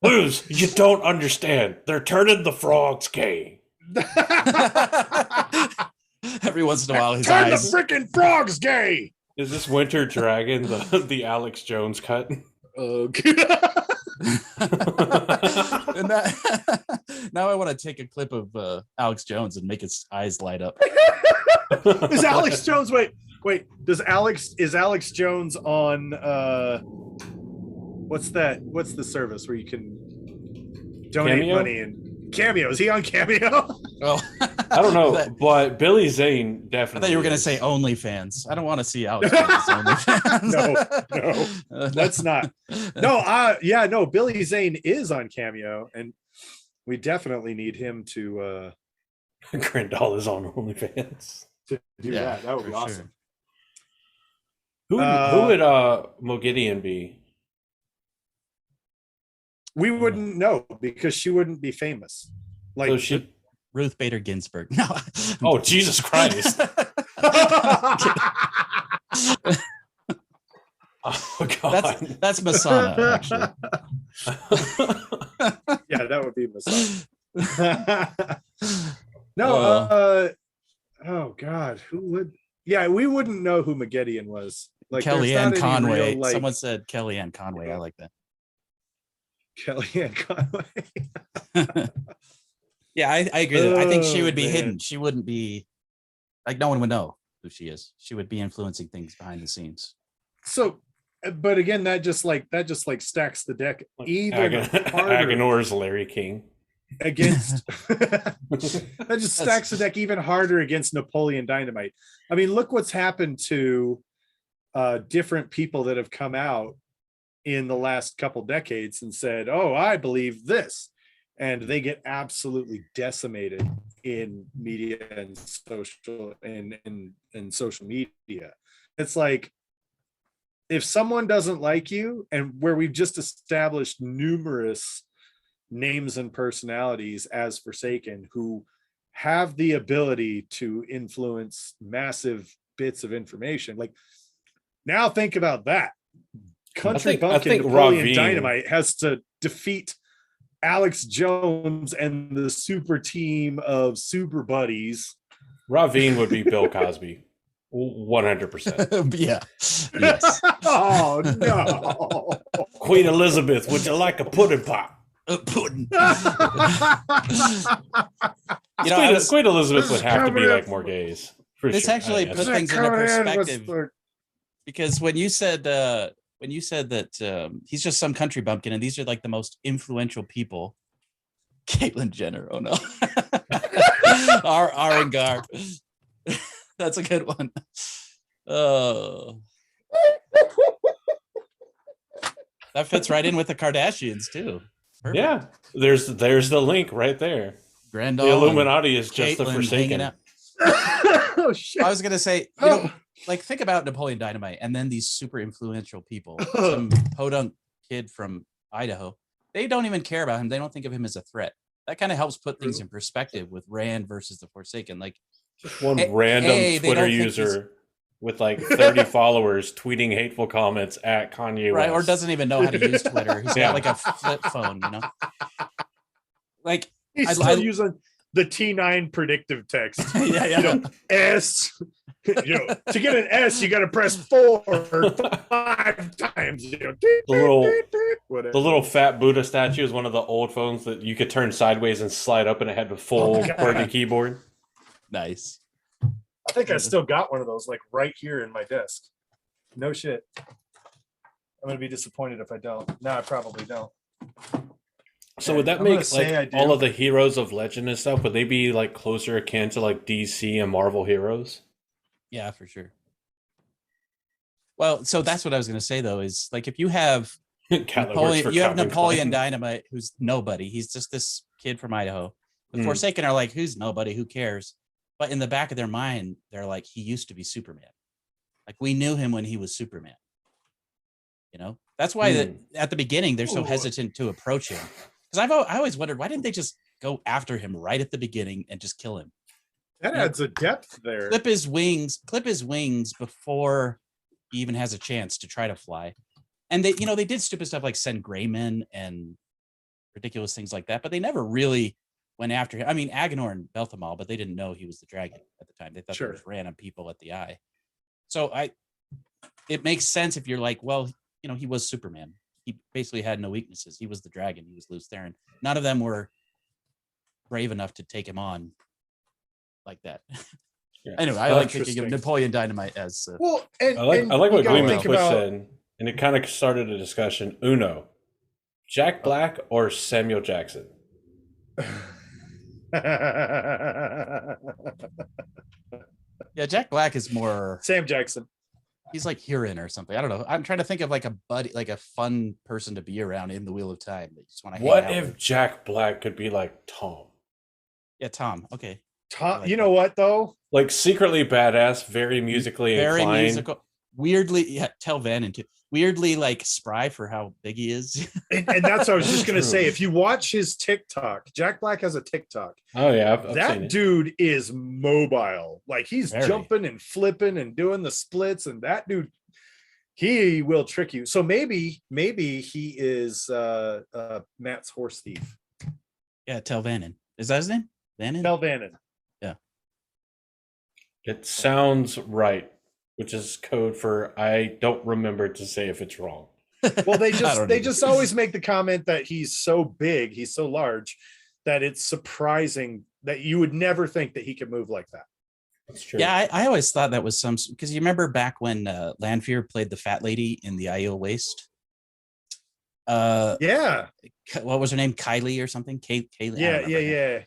Luz, you don't understand. They're turning the frogs gay. Every once in a while, his Turn eyes. the freaking frogs gay. Is this Winter Dragon the Alex Jones cut? Okay. And now I want to take a clip of Alex Jones and make his eyes light up. Is Alex Jones is Alex Jones on what's the service where you can donate Cameo? money and Cameo? Is he on Cameo? Oh, I don't know, but Billy Zane definitely. I thought you were going to say OnlyFans. I don't want to see Alex Jones OnlyFans. No, let's not. No, Billy Zane is on Cameo, and we definitely need him to. Grendel is on OnlyFans. To do that would be awesome. Sure. Who would Mogideon be? We wouldn't know because she wouldn't be famous. Like So she. Ruth Bader Ginsburg. No. Oh, Jesus Christ! Oh God. That's Masana, actually. Yeah, that would be Masana. No, oh God, who would? Yeah, we wouldn't know who Mogideon was. Like there's not Kellyanne any Conway. real, like, Someone said Kellyanne Conway. I like that. Kellyanne Conway. Yeah, I agree. I think she Oh, would be man. hidden. She wouldn't be like no one would know who she is. She would be influencing things behind the scenes. So, but again, that just like stacks the deck even harder Agonor's Larry King. against. That just stacks the deck even harder against Napoleon Dynamite. I mean, look what's happened to different people that have come out in the last couple decades and said, "Oh, I believe this," and they get absolutely decimated in media and social and social media. It's like, if someone doesn't like you, and where we've just established numerous names and personalities as Forsaken who have the ability to influence massive bits of information, like, now think about that. Country Bumpkin Napoleon Ravine. Dynamite has to defeat Alex Jones and the super team of super buddies. Ravine would be Bill Cosby. 100%. Yeah. Yes. Oh no. Queen Elizabeth, would you like a pudding pop? Pudding. Queen Elizabeth would have to be like more gays. For This sure. actually I put guess. things into perspective. Because when you said that he's just some country bumpkin and these are like the most influential people, Caitlyn Jenner. Oh no. Arangar. That's a good one. Oh. That fits right in with the Kardashians too. Perfect. Yeah, there's the link right there. Grand The Illuminati is just the Caitlyn Forsaken. hanging out. Oh shit. I was gonna say, like think about Napoleon Dynamite and then these super influential people. Some podunk kid from Idaho. They don't even care about him. They don't think of him as a threat. That kind of helps put things in perspective with Rand versus the Forsaken. Like One random they Twitter don't think user with like 30 followers tweeting hateful comments at Kanye right, West. or doesn't even know how to use Twitter. He's got like a flip phone, you know. Like He's still using the T9 predictive text. yeah. You know, S. You know, to get an S, you got to press 4 or 5 times. You know, The little fat Buddha statue is one of the old phones that you could turn sideways and slide up, and it had a full QWERTY keyboard. Nice. I think I still got one of those, like right here in my desk. No shit. I'm gonna be disappointed if I don't. No, I probably don't. So would that I'm gonna make say I like do. all of the heroes of legend and stuff? Would they be like closer akin to like DC and Marvel heroes? Yeah, for sure. Well, so that's what I was going to say though. Is like if you have Napoleon, you have Napoleon Dynamite, who's nobody. He's just this kid from Idaho. The Forsaken are like, who's nobody? Who cares? But in the back of their mind, they're like, he used to be Superman. Like we knew him when he was Superman. You know, that's why at the beginning they're so hesitant to approach him. Because I always wondered, why didn't they just go after him right at the beginning and just kill him? That adds a depth there. Clip his wings before he even has a chance to try to fly. And they did stupid stuff like send gray men and ridiculous things like that, but they never really went after him. I mean, Agenor and Belthamel, but they didn't know he was the dragon at the time. They thought there was random people at the eye. So it makes sense if you're like, well, he was Superman. He basically had no weaknesses. He was the dragon. He was Lews Therin. None of them were brave enough to take him on like that. Yeah. Anyway, I like thinking of Napoleon Dynamite as well. I like what Gleeman Twitch said, and it kind of started a discussion. Uno, Jack Black or Samuel Jackson? Yeah, Jack Black is more Sam Jackson. He's like Huron or something. I don't know. I'm trying to think of like a buddy, like a fun person to be around in the Wheel of Time. That you just want to. What if Jack Black could be like Tom? Yeah, Tom. Okay. Tom. Like you know what though? Like secretly badass, very musically inclined. Musical. weirdly, tell Vannon too. Weirdly, like spry for how big he is. And that's what I was just gonna say. If you watch his TikTok, Jack Black has a TikTok. Oh yeah, I've seen That it. dude is mobile. Like he's Very. jumping and flipping and doing the splits, and that dude, he will trick you. So maybe he is Matt's horse thief. Yeah, tell Vannon. Is that his name? Vannon? Tell Vannon. It sounds right, which is code for I don't remember to say if it's wrong. Well, they I don't just either. always make the comment that he's so big, he's so large, that it's surprising that you would never think that he could move like that. That's true. Yeah, I always thought that was some, because you remember back when Lanfear played the fat lady in the Aiel Waste. Yeah. What was her name? Kylie or something? Kaylee. Yeah.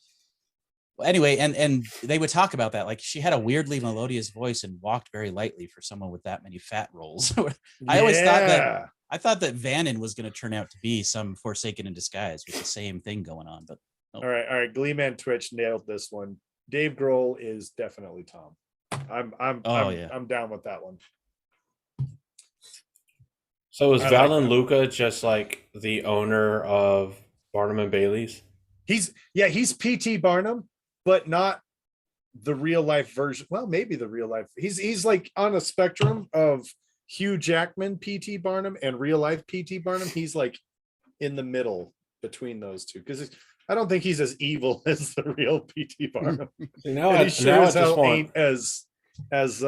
Well, anyway, and they would talk about that. Like she had a weirdly melodious voice and walked very lightly for someone with that many fat rolls. I always thought that Vannon was going to turn out to be some Forsaken in disguise with the same thing going on. But All right. Gleeman Twitch nailed this one. Dave Grohl is definitely Tom. I'm down with that one. So is I like Valen that. Luca just like the owner of Barnum and Bailey's? He's PT Barnum, but not the real life version. Well, maybe the real life. He's like on a spectrum of Hugh Jackman PT Barnum and real life PT Barnum. He's like in the middle between those two, because I don't think he's as evil as the real PT Barnum. Now And I he sure now I as hell just want ain't as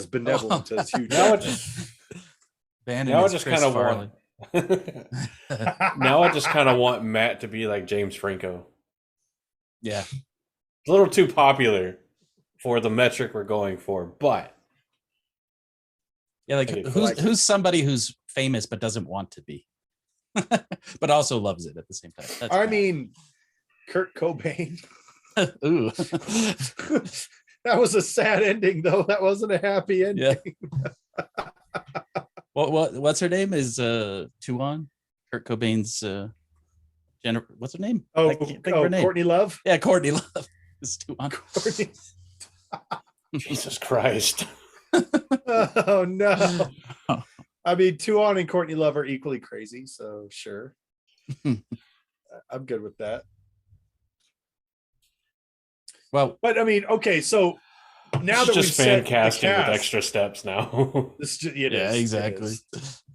benevolent as Hugh now I Jackman. just Vannon now I is just Chris kind of Farley. want now I just kind of want Matt to be like James Franco. Yeah. It's a little too popular for the metric we're going for, but Yeah, like I do who's somebody who's famous but doesn't want to be, but also loves it at the same time. That's I bad. mean, Kurt Cobain. Ooh. That was a sad ending, though. That wasn't a happy ending. Yeah. What's her name? Is Tuan? Kurt Cobain's Jennifer. What's her name? I can't think of her name. Courtney Love. Yeah, Courtney Love is Tuan. Courtney. Jesus Christ. Oh no. I mean, Tuan and Courtney Love are equally crazy, so sure. I'm good with that. Well, But I mean, okay, so now It's that we've just fan set the casting with cast, extra steps now. it yeah, is, exactly.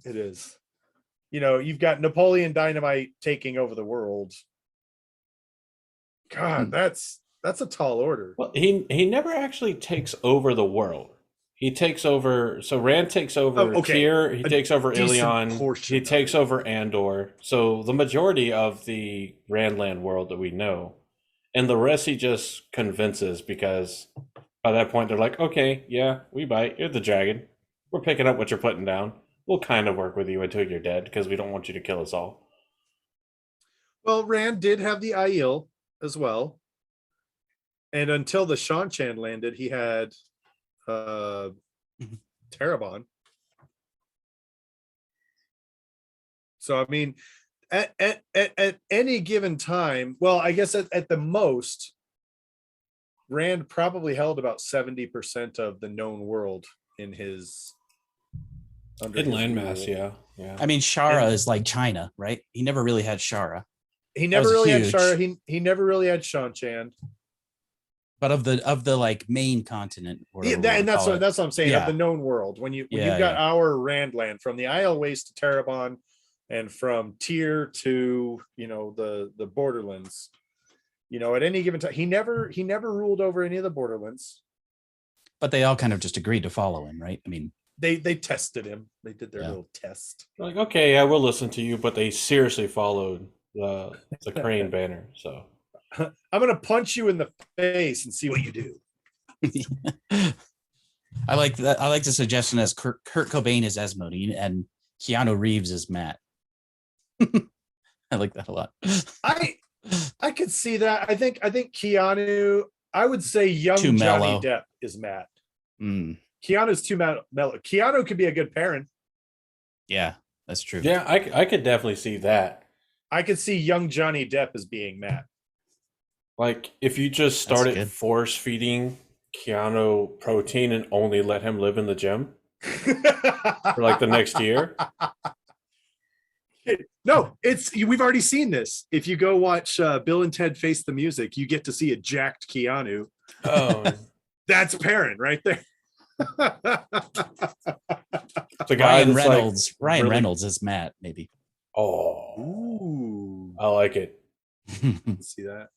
It is. You know, you've got Napoleon Dynamite taking over the world. God, that's a tall order. Well, he never actually takes over the world. He takes over. So Rand takes over Tyr. He takes over Ilion. He takes over Andor. So the majority of the Randland world that we know, and the rest he just convinces, because by that point they're like, okay, yeah, we bite. You're the dragon. We're picking up what you're putting down. We'll kind of work with you until you're dead, because we don't want you to kill us all. Well, Rand did have the Aiel as well. And until the Shan-Chan landed, he had Terabon. So I mean, at any given time, well, I guess at the most, Rand probably held about 70% of the known world in his In landmass, yeah. I mean, Shara is like China, right? He never really had Shara. He never really huge. had Shara. He never really had Shan-Chan. But of the like main continent, Yeah, that's what I'm saying. Yeah. Of the known world, when you've got yeah. our Randland from the Aiel Waste to Terabon, and from Tyr to the Borderlands, at any given time, he never ruled over any of the Borderlands. But they all kind of just agreed to follow him, right? I mean, they tested him. They did their little test. Like, okay, yeah, we'll listen to you, but they seriously followed the Crane banner. So I'm gonna punch you in the face and see what you do. I like that. I like the suggestion as Kurt Cobain is Asmodee and Keanu Reeves is Matt. I like that a lot. I could see that. I think Keanu. I would say young Too Johnny mellow. Depp is Matt. Mm, Keanu's too mellow. Keanu could be a good parent. yeah, that's true. yeah, I could definitely see that. I could see young Johnny Depp as being Matt. Like, if you just started good. force feeding Keanu protein and only let him live in the gym, for like the next year. No, we've already seen this. If you go watch Bill and Ted Face the Music, you get to see a jacked Keanu. Oh, That's Perrin right there. the guy Ryan that's Reynolds. like Ryan really- Reynolds is Matt, maybe. Oh, Ooh, I like it. see that.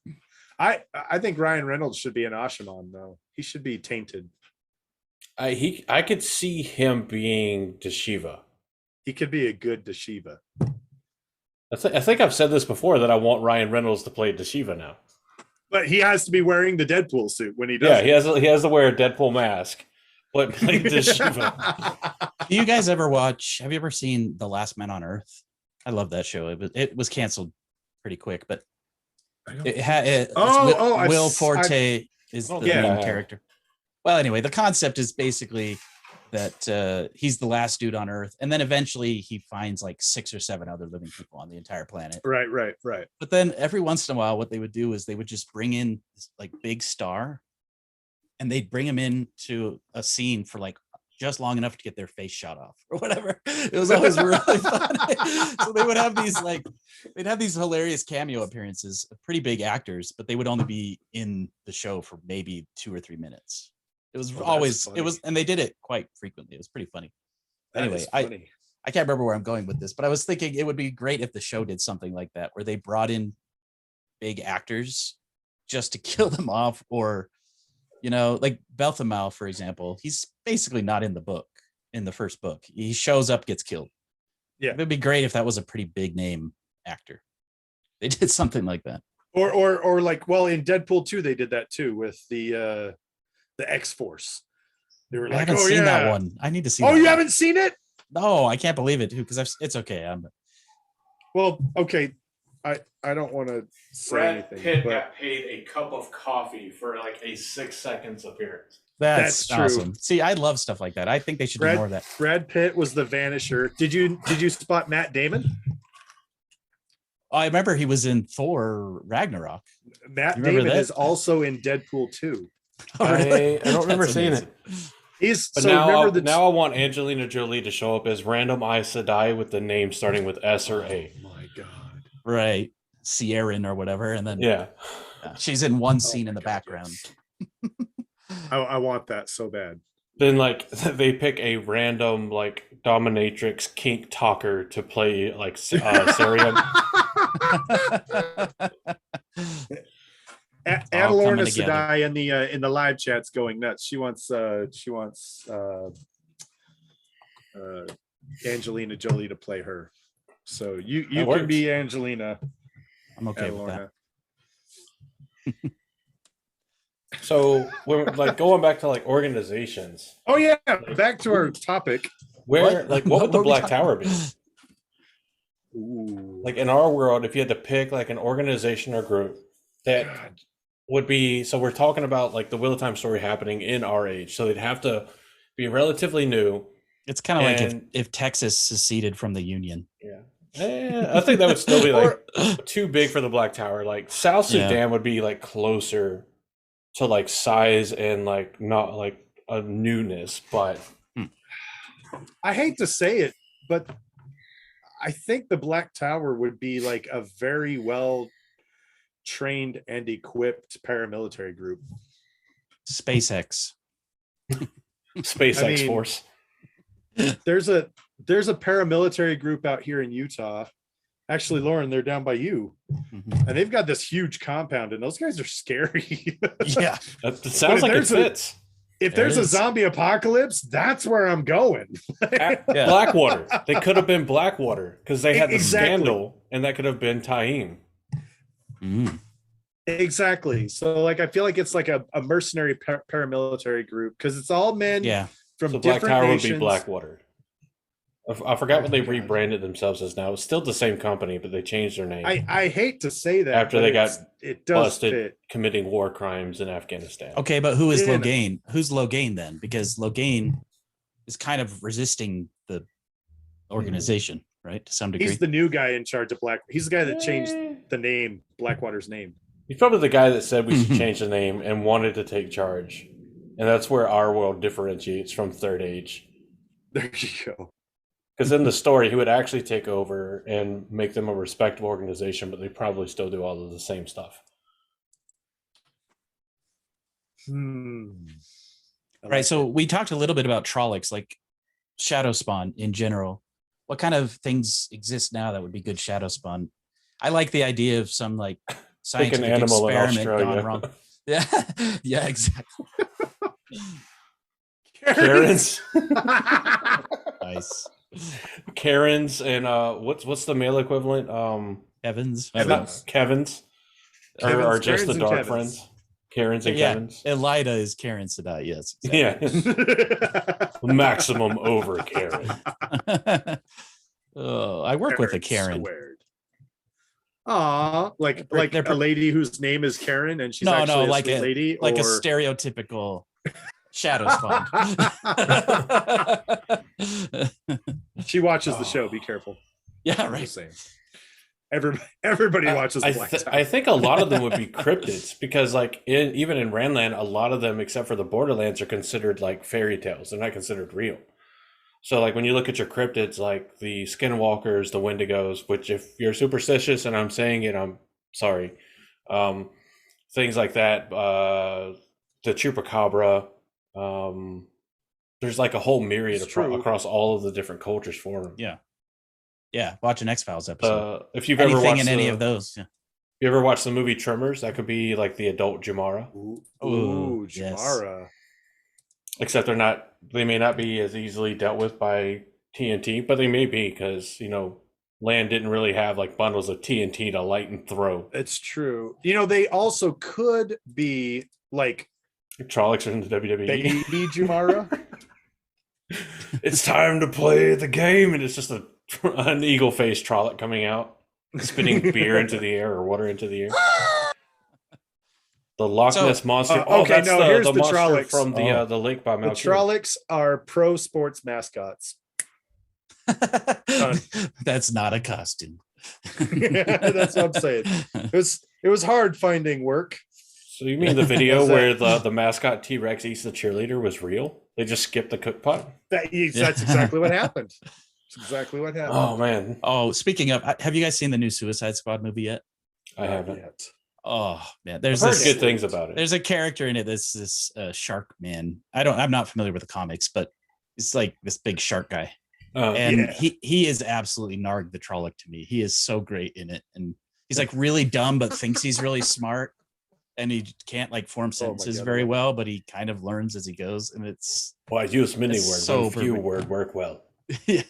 I think Ryan Reynolds should be an Ashaman though. He should be tainted. I could see him being Deshiva. He could be a good Deshiva. I think I've said this before that I want Ryan Reynolds to play Deshiva now. But he has to be wearing the Deadpool suit when he does. Yeah, he has to wear a Deadpool mask, but play Deshiva. Do you guys ever watch? Have you ever seen The Last Man on Earth? I love that show. It was canceled pretty quick, but Will Forte is the main character. Well, anyway, the concept is basically that he's the last dude on Earth, and then eventually he finds like 6 or 7 other living people on the entire planet. Right. But then every once in a while, what they would do is they would just bring in this like big star, and they'd bring him into a scene for like just long enough to get their face shot off or whatever. It was always really funny. So they would have they'd have these hilarious cameo appearances of pretty big actors, but they would only be in the show for maybe 2 or 3 minutes. It was and they did it quite frequently. It was pretty funny. Anyway, I can't remember where I'm going with this, but I was thinking it would be great if the show did something like that, where they brought in big actors just to kill them off, or, you know, like Belthamel, for example, he's basically not in the first book. He shows up, gets killed. Yeah. It'd be great if that was a pretty big name actor. They did something like that. Or like, well, in Deadpool 2, they did that too with the X-Force. They were like, I haven't seen that one. I need to see. Oh, you haven't seen it? No, I can't believe it, because it's okay. Well, okay. I don't want to say anything, but got paid a cup of coffee for like a 6 seconds appearance. That's true. awesome. See, I love stuff like that. I think they should do more of that. Brad Pitt was the Vanisher. Did you spot Matt Damon? I remember he was in Thor Ragnarok. Matt Damon is also in Deadpool 2. Oh, really? I don't remember seeing it. But now I want Angelina Jolie to show up as random Aes Sedai with the name starting with S or A. Oh my god! Right, Sierin or whatever, and then she's in one scene in the background. I want that so bad. Then like they pick a random like dominatrix kink talker to play like Syrian. Adalorna Sedai in the live chat's going nuts. She wants Angelina Jolie to play her. So you can be Angelina. I'm okay with that. So we're like going back to like organizations. Oh yeah, back to our topic. What would the Black Tower be? Ooh. Like in our world, if you had to pick like an organization or group that would be, so we're talking about like the Wheel of Time story happening in our age, so they'd have to be relatively new. It's kind of like if Texas seceded from the Union. Yeah. I think that would still be like too big for the Black Tower. Like South Sudan would be like closer to like size and like not like a newness, but I hate to say it, but I think the Black Tower would be like a very well trained and equipped paramilitary group. SpaceX. SpaceX Force. There's a paramilitary group out here in Utah. Actually, Lauren, they're down by you. And they've got this huge compound, and those guys are scary. Yeah. That sounds like it fits. If there's a zombie apocalypse, that's where I'm going. Blackwater. They could have been Blackwater because they had the scandal, and that could have been Taim. Exactly. So, like, I feel like it's like a mercenary paramilitary group because it's all men from so different Black Tower nations. would be Blackwater. I forgot what they rebranded themselves as now. It's still the same company, but they changed their name. I hate to say that after they got busted fit. Committing war crimes in Afghanistan. Okay, but who is Logain? Who's Logain then? Because Logain is kind of resisting the organization, right? To some degree. He's the new guy in charge of Black. He's the guy that changed the name, Blackwater's name. He's probably the guy that said we should change the name and wanted to take charge. And that's where our world differentiates from Third Age. There you go. Because in the story, he would actually take over and make them a respectable organization, but they probably still do all of the same stuff. I Right. like So it. we talked a little bit about Trollocs, like shadow spawn in general. What kind of things exist now that would be good shadow spawn? I like the idea of some like Pick an scientific animal in experiment gone Australia. wrong. Yeah, yeah, exactly. Karens, Nice. Karens, and what's the male equivalent? Evans. Evans. Kevin's, Kevin's, or just Karens, the and dark Kevins. friends. Karens and Yeah, Kevins. Elida is Karen Sadat. Yes. Exactly. Yeah, maximum over Karen. Oh, I work with a Karen Karen. squared. Aw, like They're a lady whose name is Karen and she's No, actually a like sweet a lady, like a or stereotypical shadow spawn. she watches the show. Be careful. Yeah, I'm right. just saying. Everybody watches the Black I Tower. think a lot of them would be cryptids because, like, even in Randland, a lot of them, except for the Borderlands, are considered like fairy tales. They're not considered real. So, like, when you look at your cryptids, like the Skinwalkers, the Wendigos, which, if you're superstitious and I'm saying it, I'm sorry. Things like that. The Chupacabra. There's like a whole myriad It's true. across all of the different cultures for them. Yeah. Yeah. Watch an X-Files episode. If you've ever Anything watched in any of those. Yeah. you ever watched the movie Tremors? That could be like the adult Jamara. Ooh, yes. Jamara. Except they may not be as easily dealt with by TNT, but they may be because, land didn't really have like bundles of TNT to light and throw. It's true. They also could be like Trollocs are in the WWE. baby Jamara. It's time to play the game, and it's just an eagle-faced Trolloc coming out, spitting beer into the air or water into the air. The Loch Ness monster. okay, no, here's the monster Trollocs. from the lake by The Mount Trollocs are pro sports mascots. That's not a costume. That's what I'm saying. It was hard finding work. So you mean the video where the mascot T-Rex eats the cheerleader was real? They just skipped the cook pot? That's exactly what happened. That's exactly what happened. Oh, man. Oh, speaking of, have you guys seen the new Suicide Squad movie yet? I haven't. Yet. Oh man, I've there's heard this good things about it. There's a character in it that's this shark man. I'm not familiar with the comics, but it's like this big shark guy. And he is absolutely Narg the Trolloc to me. He is so great in it. And he's like really dumb, but thinks he's really smart. And he can't like form sentences very well, but he kind of learns as he goes. And it's I use many words, so but few word work well. Yeah.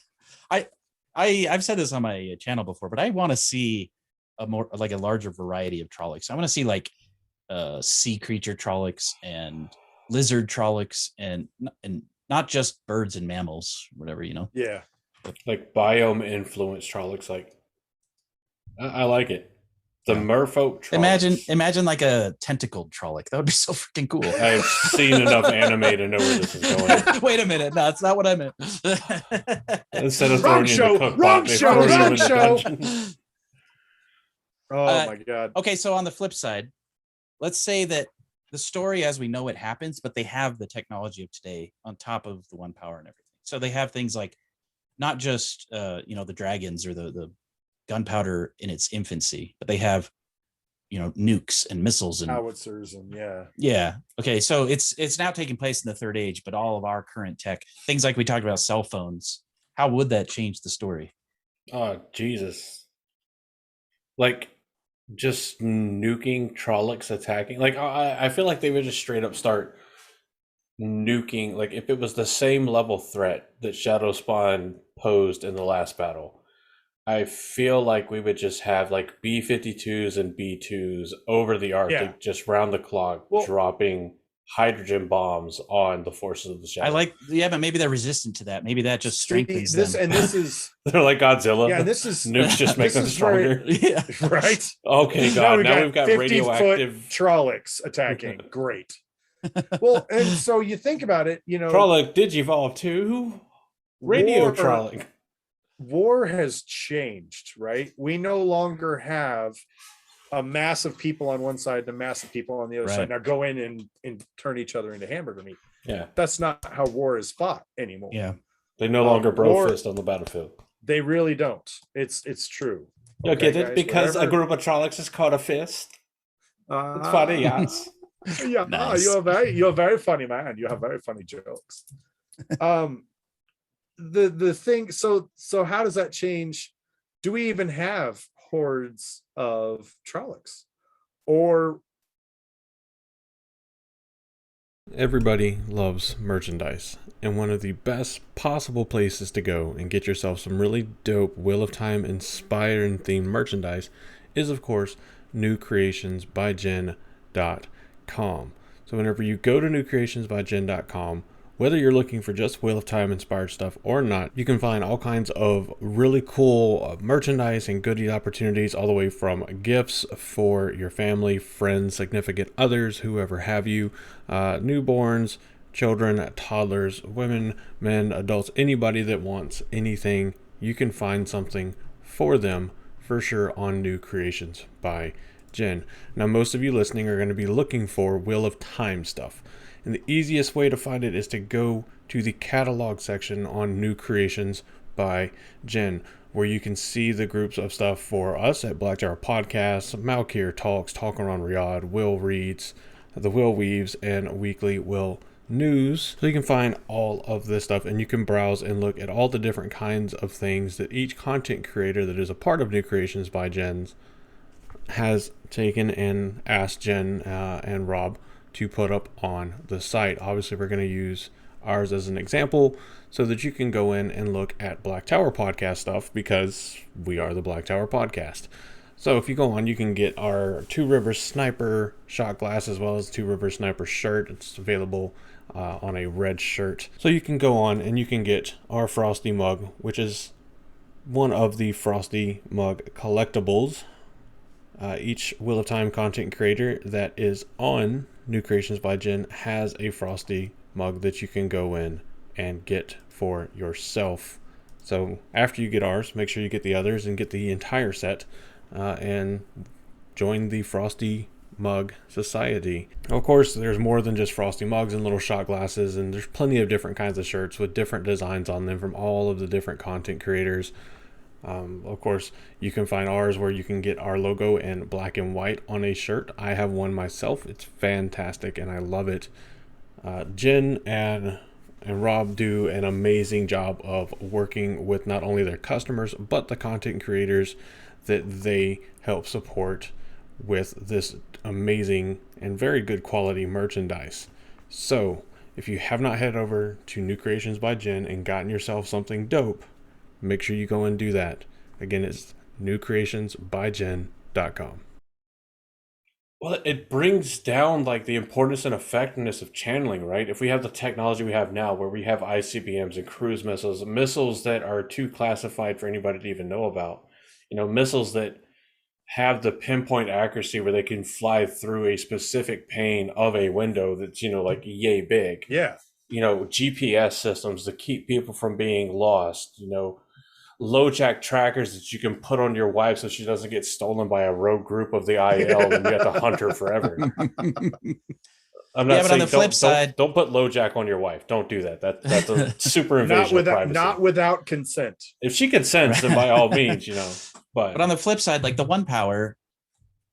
I've said this on my channel before, but I want to see a larger variety of Trollocs. I want to see like sea creature Trollocs and lizard Trollocs and not just birds and mammals, whatever, Yeah. Like biome influenced Trollocs. Like, I like it. The merfolk Trollocs. Imagine like a tentacled Trolloc. That would be so freaking cool. I've seen enough anime to know where this is going. Wait a minute. No, that's not what I meant. Instead of throwing you in the cook pot, they throw you in the dungeon. Oh my God. Okay, so on the flip side, let's say that the story as we know it happens, but they have the technology of today on top of the One Power and everything. So they have things like not just the dragons or the gunpowder in its infancy, but they have nukes and missiles and howitzers and yeah. Okay, so it's now taking place in the Third Age, but all of our current tech, things like we talked about cell phones, how would that change the story? Oh, Jesus. Like, just nuking Trollocs attacking. Like, I feel like they would just straight up start nuking. Like, if it was the same level threat that Shadow Spawn posed in the last battle, I feel like we would just have like B-52s and B-2s over the Arctic, just round the clock, dropping hydrogen bombs on the forces of the Shadow. But maybe they're resistant to that. Maybe that just strengthens them. And this is they're like Godzilla. Yeah, this is nukes just make them stronger. Yeah, right. Okay, God. Now we've got 50-foot radioactive Trollocs attacking. Great. Well, and so you think about it, Trolloc Digivolve 2, Radio Trolloc. War has changed, right? We no longer have a mass of people on one side and a mass of people on the other side. Now go in and turn each other into hamburger meat. Yeah. That's not how war is fought anymore. Yeah. They no longer bro or- fist on the battlefield. They really don't. It's true. You Okay, get it? guys, Because a whatever. group of Trollocs is called a fist. It's funny, yes. Yeah, Nice. you're very funny, man. You have very funny jokes. The thing, so how does that change? Do we even have hordes of Trollocs? Or Everybody loves merchandise, and one of the best possible places to go and get yourself some really dope Wheel of Time inspired and themed merchandise is, of course, newcreationsbyjen.com. So whenever you go to newcreationsbyjen.com, whether you're looking for just Wheel of Time inspired stuff or not, you can find all kinds of really cool merchandise and goodie opportunities, all the way from gifts for your family, friends, significant others, whoever have you, newborns, children, toddlers, women, men, adults, anybody that wants anything, you can find something for them for sure on New Creations by Jen. Now, most of you listening are going to be looking for Wheel of Time stuff. And the easiest way to find it is to go to the catalog section on New Creations by Jen, where you can see the groups of stuff for us at Black Tower Podcasts, Malkir Talks, Talking Around Riyadh, Will Reads, The Will Weaves, and Weekly Will News. So you can find all of this stuff, and you can browse and look at all the different kinds of things that each content creator that is a part of New Creations by Jen's has taken and asked Jen and Rob to put up on the site. Obviously, we're going to use ours as an example so that you can go in and look at Black Tower Podcast stuff, because we are the Black Tower Podcast. So if you go on, you can get our Two Rivers Sniper shot glass as well as Two Rivers Sniper shirt. It's available on a red shirt. So you can go on and you can get our Frosty mug, which is one of the Frosty mug collectibles. Each Wheel of Time content creator that is on New Creations by Jen has a Frosty mug that you can go in and get for yourself. So after you get ours, make sure you get the others and get the entire set and join the Frosty Mug Society. Of course, there's more than just Frosty mugs and little shot glasses, and there's plenty of different kinds of shirts with different designs on them from all of the different content creators. Of course, you can find ours where you can get our logo in black and white on a shirt. I have one myself. It's fantastic and I love it. Jen and Rob do an amazing job of working with not only their customers, but the content creators that they help support with this amazing and very good quality merchandise. So if you have not head over to New Creations by Jen and gotten yourself something dope, make sure you go and do that. Again, it's newcreationsbyjen.com. Well, it brings down like the importance and effectiveness of channeling, right? If we have the technology we have now, where we have ICBMs and cruise missiles that are too classified for anybody to even know about, missiles that have the pinpoint accuracy where they can fly through a specific pane of a window that's, like yay big. yeah, GPS systems to keep people from being lost, LoJack trackers that you can put on your wife so she doesn't get stolen by a rogue group of the IL and you have to hunt her forever. I'm not but on saying the flip side, don't put LoJack on your wife. Don't do that. That's a super invasion of privacy. not without consent. If she consents, then by all means, But on the flip side, like the One Power,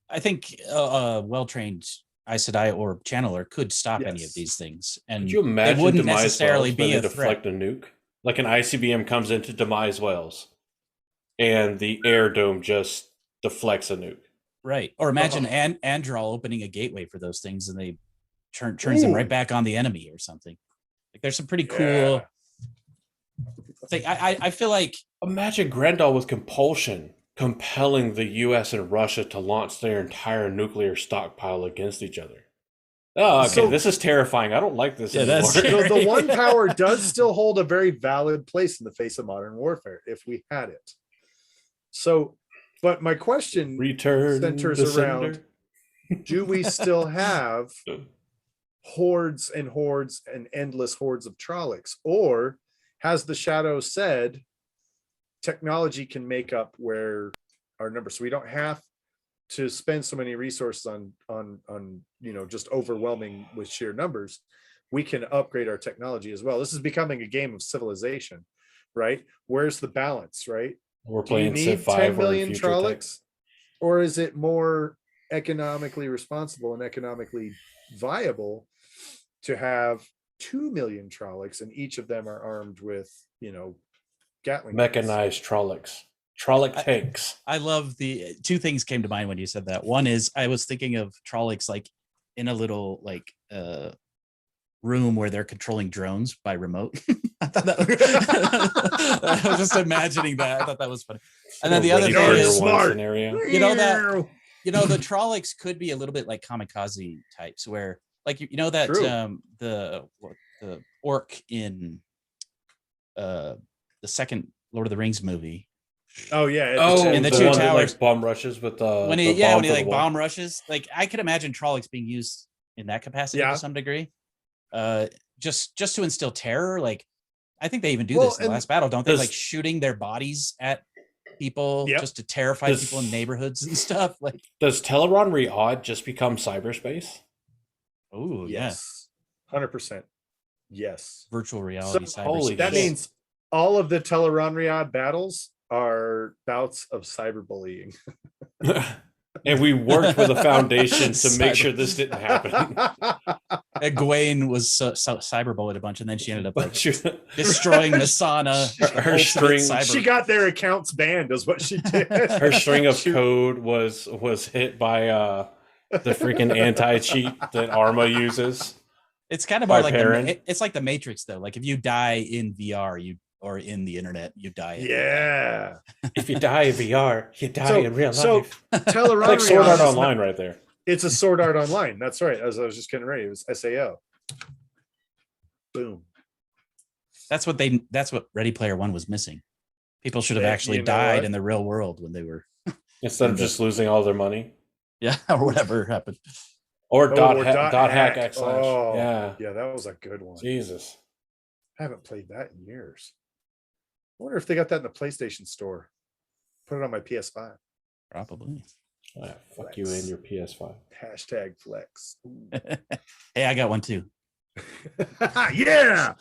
I think a well-trained Aes Sedai or channeler could stop any of these things, and could you imagine they wouldn't demise necessarily wells be when a they deflect threat. a nuke? Like an ICBM comes into demise wells, and the air dome just deflects a nuke. Right. Or imagine Andral opening a gateway for those things, and they turns them right back on the enemy or something. Like there's some pretty cool thing. I feel like imagine Grendel with compulsion compelling the US and Russia to launch their entire nuclear stockpile against each other. Oh, okay. So- this is terrifying. I don't like this anymore. that's So the One Power does still hold a very valid place in the face of modern warfare if we had it. So, but my question Return centers the around, do we still have hordes and hordes and endless hordes of Trollocs? Or has the Shadow said technology can make up where our numbers, so we don't have to spend so many resources on just overwhelming with sheer numbers. We can upgrade our technology as well. This is becoming a game of civilization. right? Where's the balance, right? We're Do you playing Civ need 5 10 or million future tech. Trollocs? Or is it more economically responsible and economically viable to have 2 million Trollocs and each of them are armed with, Gatling guns? Mechanized Trolloc tanks. I love the two things came to mind when you said that. One is I was thinking of Trollocs like in a little like room where they're controlling drones by remote. I thought that I was just imagining that. I thought that was funny. And then the other thing is scenario. The Trollocs could be a little bit like kamikaze types where like that the orc in the second Lord of the Rings movie. Oh yeah. In the two towers, like bomb rushes with when he bomb rushes, like I could imagine Trollocs being used in that capacity to some degree. Just to instill terror. Like I think they even do this in the last battle, don't they? Like shooting their bodies at people just to terrify people in neighborhoods and stuff. Like, does Teleron Riyadh just become cyberspace? Oh yes, 100%. Yes, virtual reality. So, that means all of the Teleron Riyadh battles are bouts of cyberbullying. And we worked with a foundation to make sure this didn't happen. Egwene was cyberbullied a bunch, and then she ended up like destroying the sauna. Her string, she got their accounts banned, is what she did. Her string of code was hit by the freaking anti-cheat that Arma uses. It's kind of more like it's like the Matrix, though. Like if you die in VR, or in the internet, you die. Yeah. If you die in VR, you die in real life. So Teleron like Sword Art Online right there. It's a Sword Art Online. That's right. As I was just getting ready, it was SAO. Boom. That's what Ready Player One was missing. People should have actually died in the real world when they were instead of just losing all their money. Yeah, or whatever happened. Or dot hack /. Oh, yeah, that was a good one. Jesus. I haven't played that in years. I wonder if they got that in the PlayStation Store. Put it on my PS5. Probably. Oh, fuck you and your PS5. Hashtag flex. Hey, I got one too. Yeah.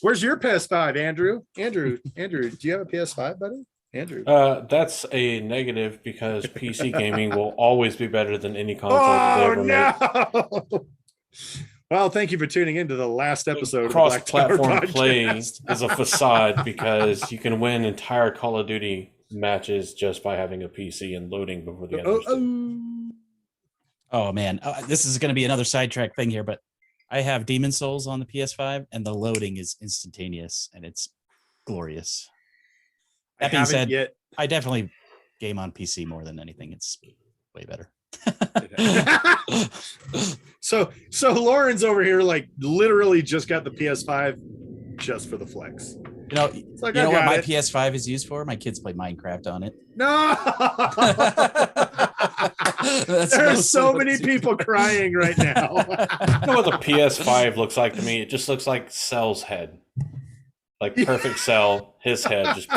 Where's your PS5, Andrew? Andrew, do you have a PS5, buddy? Andrew. That's a negative because PC gaming will always be better than any console they ever made. Well, thank you for tuning into the last episode of Cross-platform play is a facade because you can win entire Call of Duty matches just by having a PC and loading before the others do. Oh man, this is going to be another sidetrack thing here, but I have Demon Souls on the PS5 and the loading is instantaneous and it's glorious. That being said, I definitely game on PC more than anything. It's way better. So Lauren's over here like literally just got the PS5 just for the flex. You know what my PS5 is used for? My kids play Minecraft on it. No. There's so many people crying right now. You know what the PS5 looks like to me? It just looks like Cell's head. Like perfect Cell, his head just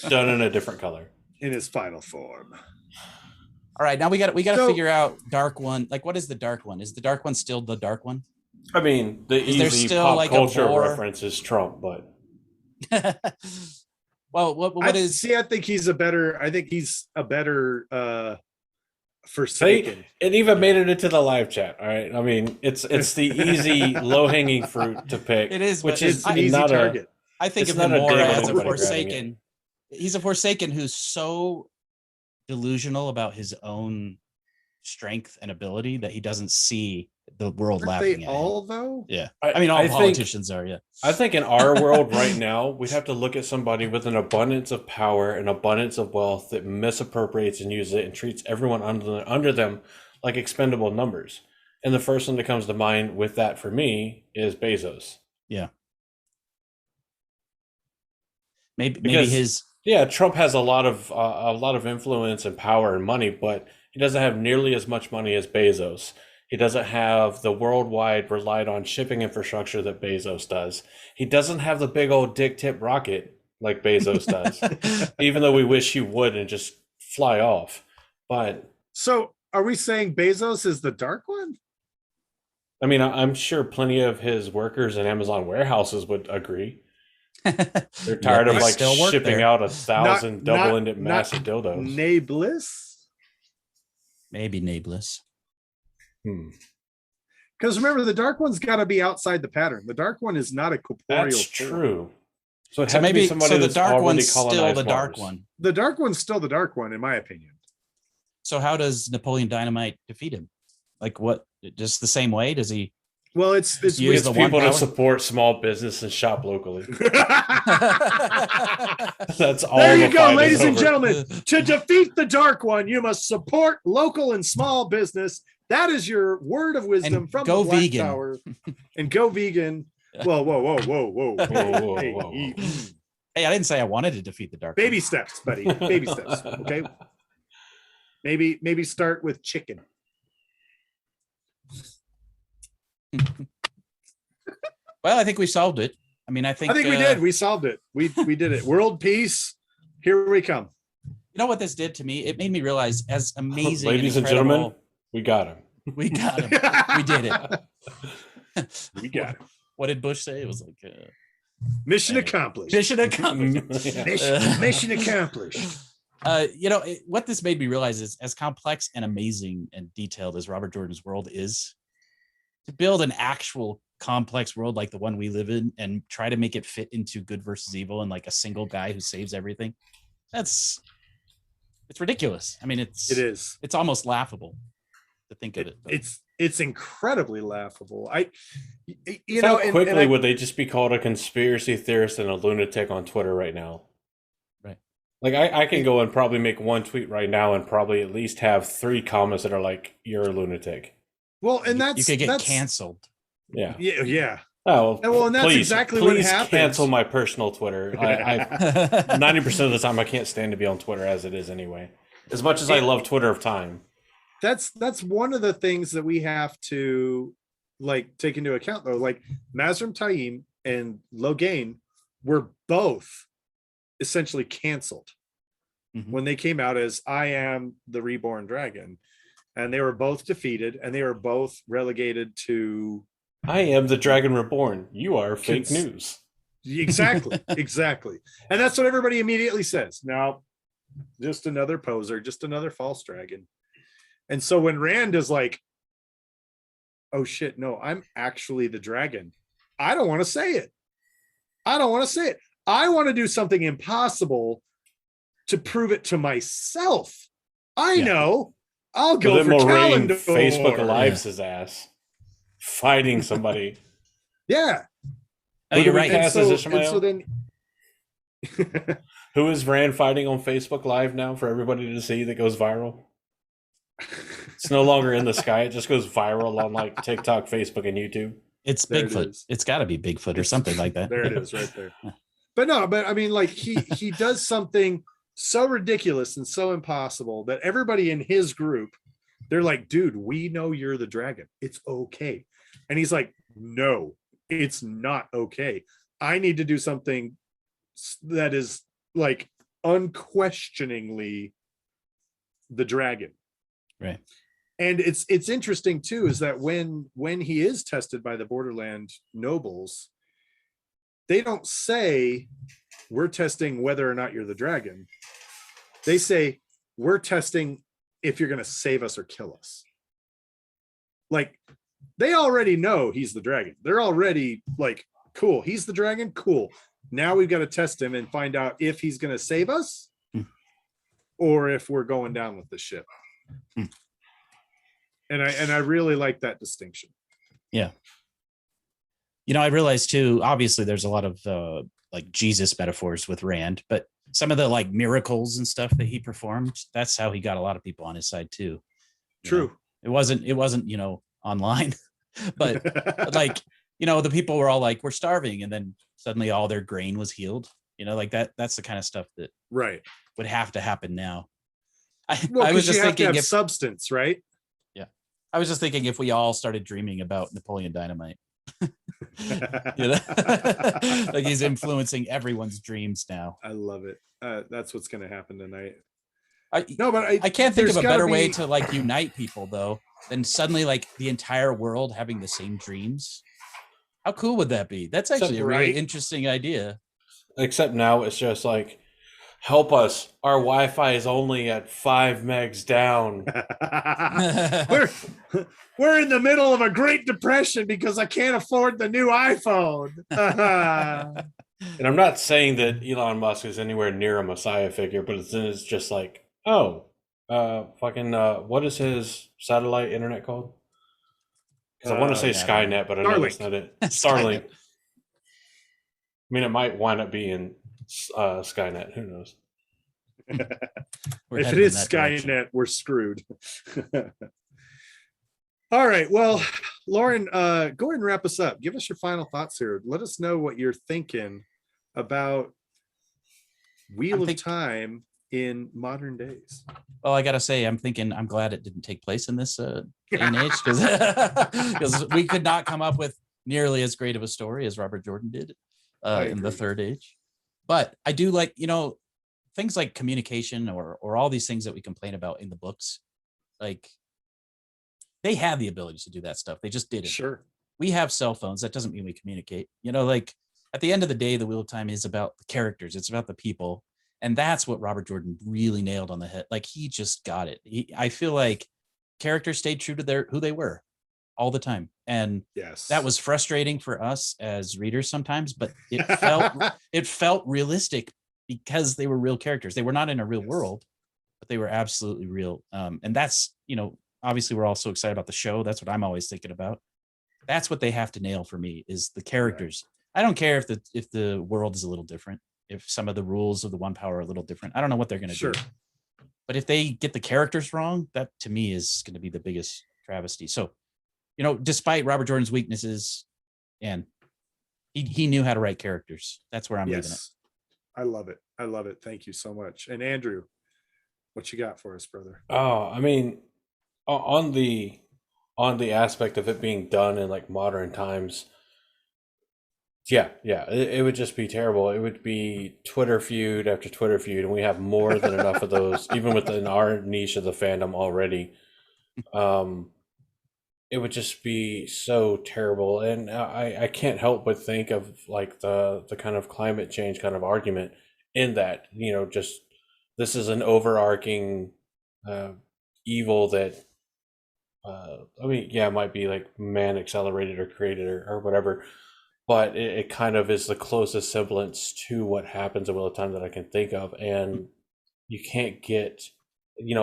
done in a different color. In his final form. All right, now we got to figure out Dark One. Like, what is the Dark One? Is the Dark One still the Dark One? I mean, the easy pop culture reference is Trump, but well, what is? See, I think he's a better Forsaken. It even made it into the live chat. All right, I mean, it's the easy, low hanging fruit to pick. It is, which is an easy target. I think of him more as a Forsaken. He's a Forsaken who's so delusional about his own strength and ability that he doesn't see the world laughing at him. Though? Yeah. I mean, all politicians are, yeah. I think in our world right now, we'd have to look at somebody with an abundance of power, an abundance of wealth that misappropriates and uses it and treats everyone under them like expendable numbers. And the first one that comes to mind with that for me is Bezos. Yeah. Maybe his... Yeah, Trump has a lot of influence and power and money, but he doesn't have nearly as much money as Bezos. He doesn't have the worldwide relied on shipping infrastructure that Bezos does. He doesn't have the big old dick tip rocket like Bezos does, even though we wish he would and just fly off. But so are we saying Bezos is the Dark One? I mean, I'm sure plenty of his workers in Amazon warehouses would agree. They're tired of they like still work shipping there. out 1,000 double-ended not massive dildos. Nablus. Maybe nameless. Because remember, the dark one's got to be outside the pattern. The dark one is not a corporeal. That's form. true. So, it So had to be maybe somebody the that's dark already one's still colonized the dark Mars. one. The dark one's still the dark one, in my opinion. So how does Napoleon Dynamite defeat him? Like what? Just the same way? Does he? Well, it's Use weird. the People one to power? support small business and shop locally. That's all. There the you go, fight is ladies and over. gentlemen. To defeat the dark one, you must support local and small business. That is your word of wisdom And from go the Black vegan. Tower. And go vegan. Whoa, whoa, whoa, whoa, whoa, Whoa, whoa, Hey, whoa, whoa. Hey, I didn't say I wanted to defeat the dark. baby one. steps, buddy. Baby steps. Okay. Maybe start with chicken. Well, I think we solved it. I mean, I think we did. We solved it. We did it. World peace. Here we come. You know what this did to me? It made me realize, as amazing, Ladies and incredible- gentlemen, we got him. we got him. We did it. We got it. What did Bush say? It was like Mission Anyway. accomplished. mission accomplished. Mission accomplished. What this made me realize is, as complex and amazing and detailed as Robert Jordan's world is, to build an actual complex world like the one we live in and try to make it fit into good versus evil and like a single guy who saves everything, it's ridiculous. I mean, It is. it's almost laughable to think of it. But It's incredibly laughable. How quickly would they just be called a conspiracy theorist and a lunatic on Twitter right now? Right. Like I can go and probably make one tweet right now and probably at least have 3 comments that are like, "You're a lunatic." well, and that's you could get that's, canceled. Yeah. Yeah. Oh, And well, and that's please, exactly what please happens. cancel my personal Twitter. I 90% of the time I can't stand to be on Twitter as it is anyway. As much as I love Twitter of time. That's one of the things that we have to like take into account though. Like Mazrim Taim and Logain were both essentially canceled when they came out as I am the reborn dragon, and they were both defeated and they were both relegated to I am the Dragon Reborn. You are fake news. exactly. And that's what everybody immediately says. Now, just another poser, just another false dragon. And so when Rand is like, oh shit, no, I'm actually the dragon. I don't want to say it. I want to do something impossible to prove it to myself. I know. I'll go Then for Moraine Calendar. Facebook Lives his ass. Fighting somebody. Yeah. Oh, you're right. And so, Cast as and so then Who is Rand fighting on Facebook Live now for everybody to see that goes viral? It's no longer in the sky. It just goes viral on like TikTok, Facebook, and YouTube. It's There it Bigfoot. is. It's got to be Bigfoot or something like that. there it is right there. But I mean, like he does something so ridiculous and so impossible that everybody in his group, they're like, dude, we know you're the dragon. It's okay. And he's like, no, it's not okay. I need to do something that is like unquestioningly the dragon. Right. And it's interesting too, is that when he is tested by the Borderland nobles, they don't say we're testing whether or not you're the dragon. They say we're testing if you're going to save us or kill us. Like they already know he's the dragon. They're already like, cool, he's the dragon. Cool. Now we've got to test him and find out if he's going to save us or if we're going down with the ship. And I really like that distinction. Yeah. You know, I realized too, obviously there's a lot of like Jesus metaphors with Rand, but some of the like miracles and stuff that he performed, that's how he got a lot of people on his side too. True. It wasn't, you know, online, but like, you know, the people were all like, we're starving. And then suddenly all their grain was healed, you know, like that's the kind of stuff that Right. would have to happen now. I you was just have to thinking have if substance, right? I was just thinking if we all started dreaming about Napoleon Dynamite, you know, like he's influencing everyone's dreams now. I love it. That's what's going to happen tonight. I can't think of a better way to like unite people though than suddenly like the entire world having the same dreams. How cool would that be? That's actually a really Right. interesting idea. except now it's just like, help us. Our Wi-Fi is only at 5 megs down. we're in the middle of a Great Depression because I can't afford the new iPhone. And I'm not saying that Elon Musk is anywhere near a messiah figure, but it's just like, oh, what is his satellite internet called? Because I want to say Skynet, but I know that's not it. Starlink. I mean, it might wind up being Skynet. Who knows? If it is Skynet, direction. We're screwed. All right. Well, Lauren, go ahead and wrap us up. Give us your final thoughts here. Let us know what you're thinking about Wheel of Time in modern days. Well, I gotta say, I'm glad it didn't take place in this day and age, because we could not come up with nearly as great of a story as Robert Jordan did in the Third Age. But I do like, things like communication or all these things that we complain about in the books, like they have the ability to do that stuff. They just didn't. Sure. We have cell phones. That doesn't mean we communicate. Like at the end of the day, the Wheel of Time is about the characters. It's about the people. And that's what Robert Jordan really nailed on the head. Like he just got it. I feel like characters stayed true to who they were all the time. And yes, that was frustrating for us as readers sometimes, but it felt realistic because they were real characters. They were not in a real world, but they were absolutely real. And that's, obviously we're all so excited about the show. That's what I'm always thinking about. That's what they have to nail for me is the characters. Right. I don't care if the world is a little different, if some of the rules of the One Power are a little different. I don't know what they're going to do. But if they get the characters wrong, that to me is going to be the biggest travesty. So, despite Robert Jordan's weaknesses, and he knew how to write characters. That's where I'm leaving it. I love it. I love it. Thank you so much. And Andrew, what you got for us, brother? Oh, I mean, on the aspect of it being done in like modern times, it would just be terrible. It would be Twitter feud after Twitter feud, and we have more than enough of those, even within our niche of the fandom already. It would just be so terrible, and I can't help but think of like the kind of climate change kind of argument in that, just this is an overarching evil that it might be like man accelerated or created or whatever, but it kind of is the closest semblance to what happens in Wheel of Time that I can think of, and you can't get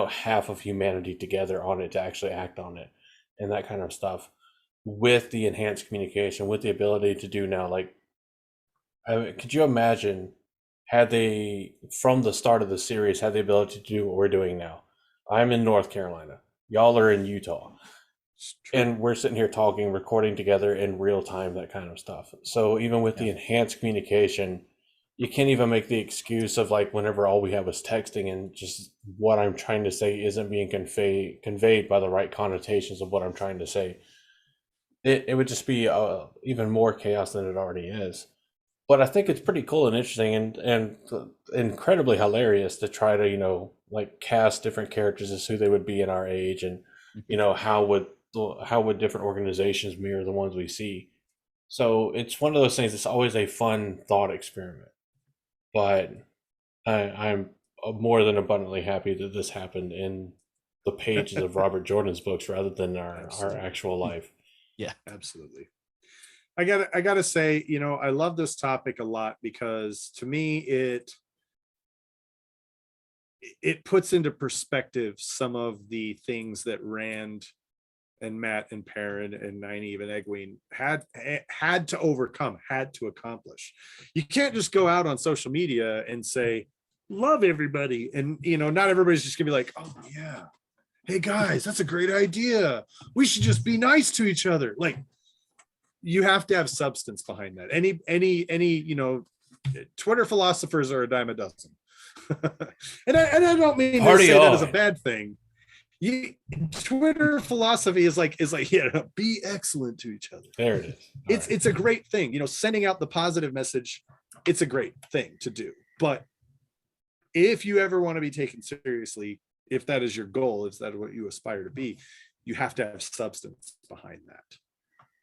half of humanity together on it to actually act on it and that kind of stuff. With the enhanced communication, with the ability to do now, like, could you imagine had they from the start of the series had the ability to do what we're doing now? I'm in North Carolina, y'all are in Utah, and we're sitting here talking, recording together in real time, that kind of stuff. So even with the enhanced communication, you can't even make the excuse of like whenever all we have is texting and just what I'm trying to say isn't being conveyed by the right connotations of what I'm trying to say. It would just be even more chaos than it already is. But I think it's pretty cool and interesting and incredibly hilarious to try to like cast different characters as who they would be in our age, and how would different organizations mirror the ones we see. So it's one of those things. It's always a fun thought experiment. But I'm more than abundantly happy that this happened in the pages of Robert Jordan's books rather than our actual life. Yeah, absolutely. I gotta say, I love this topic a lot because to me it puts into perspective some of the things that Rand and Matt and Perrin and Nynaeve and Egwene had to overcome, had to accomplish. You can't just go out on social media and say, love everybody. And, not everybody's just gonna be like, oh yeah, hey guys, that's a great idea. We should just be nice to each other. Like, you have to have substance behind that. Any Twitter philosophers are a dime a dozen. and I don't mean to say that as a bad thing. Twitter philosophy is like be excellent to each other. There it is. It's a great thing, sending out the positive message. It's a great thing to do. But if you ever want to be taken seriously, if that is your goal, if that is what you aspire to be, you have to have substance behind that.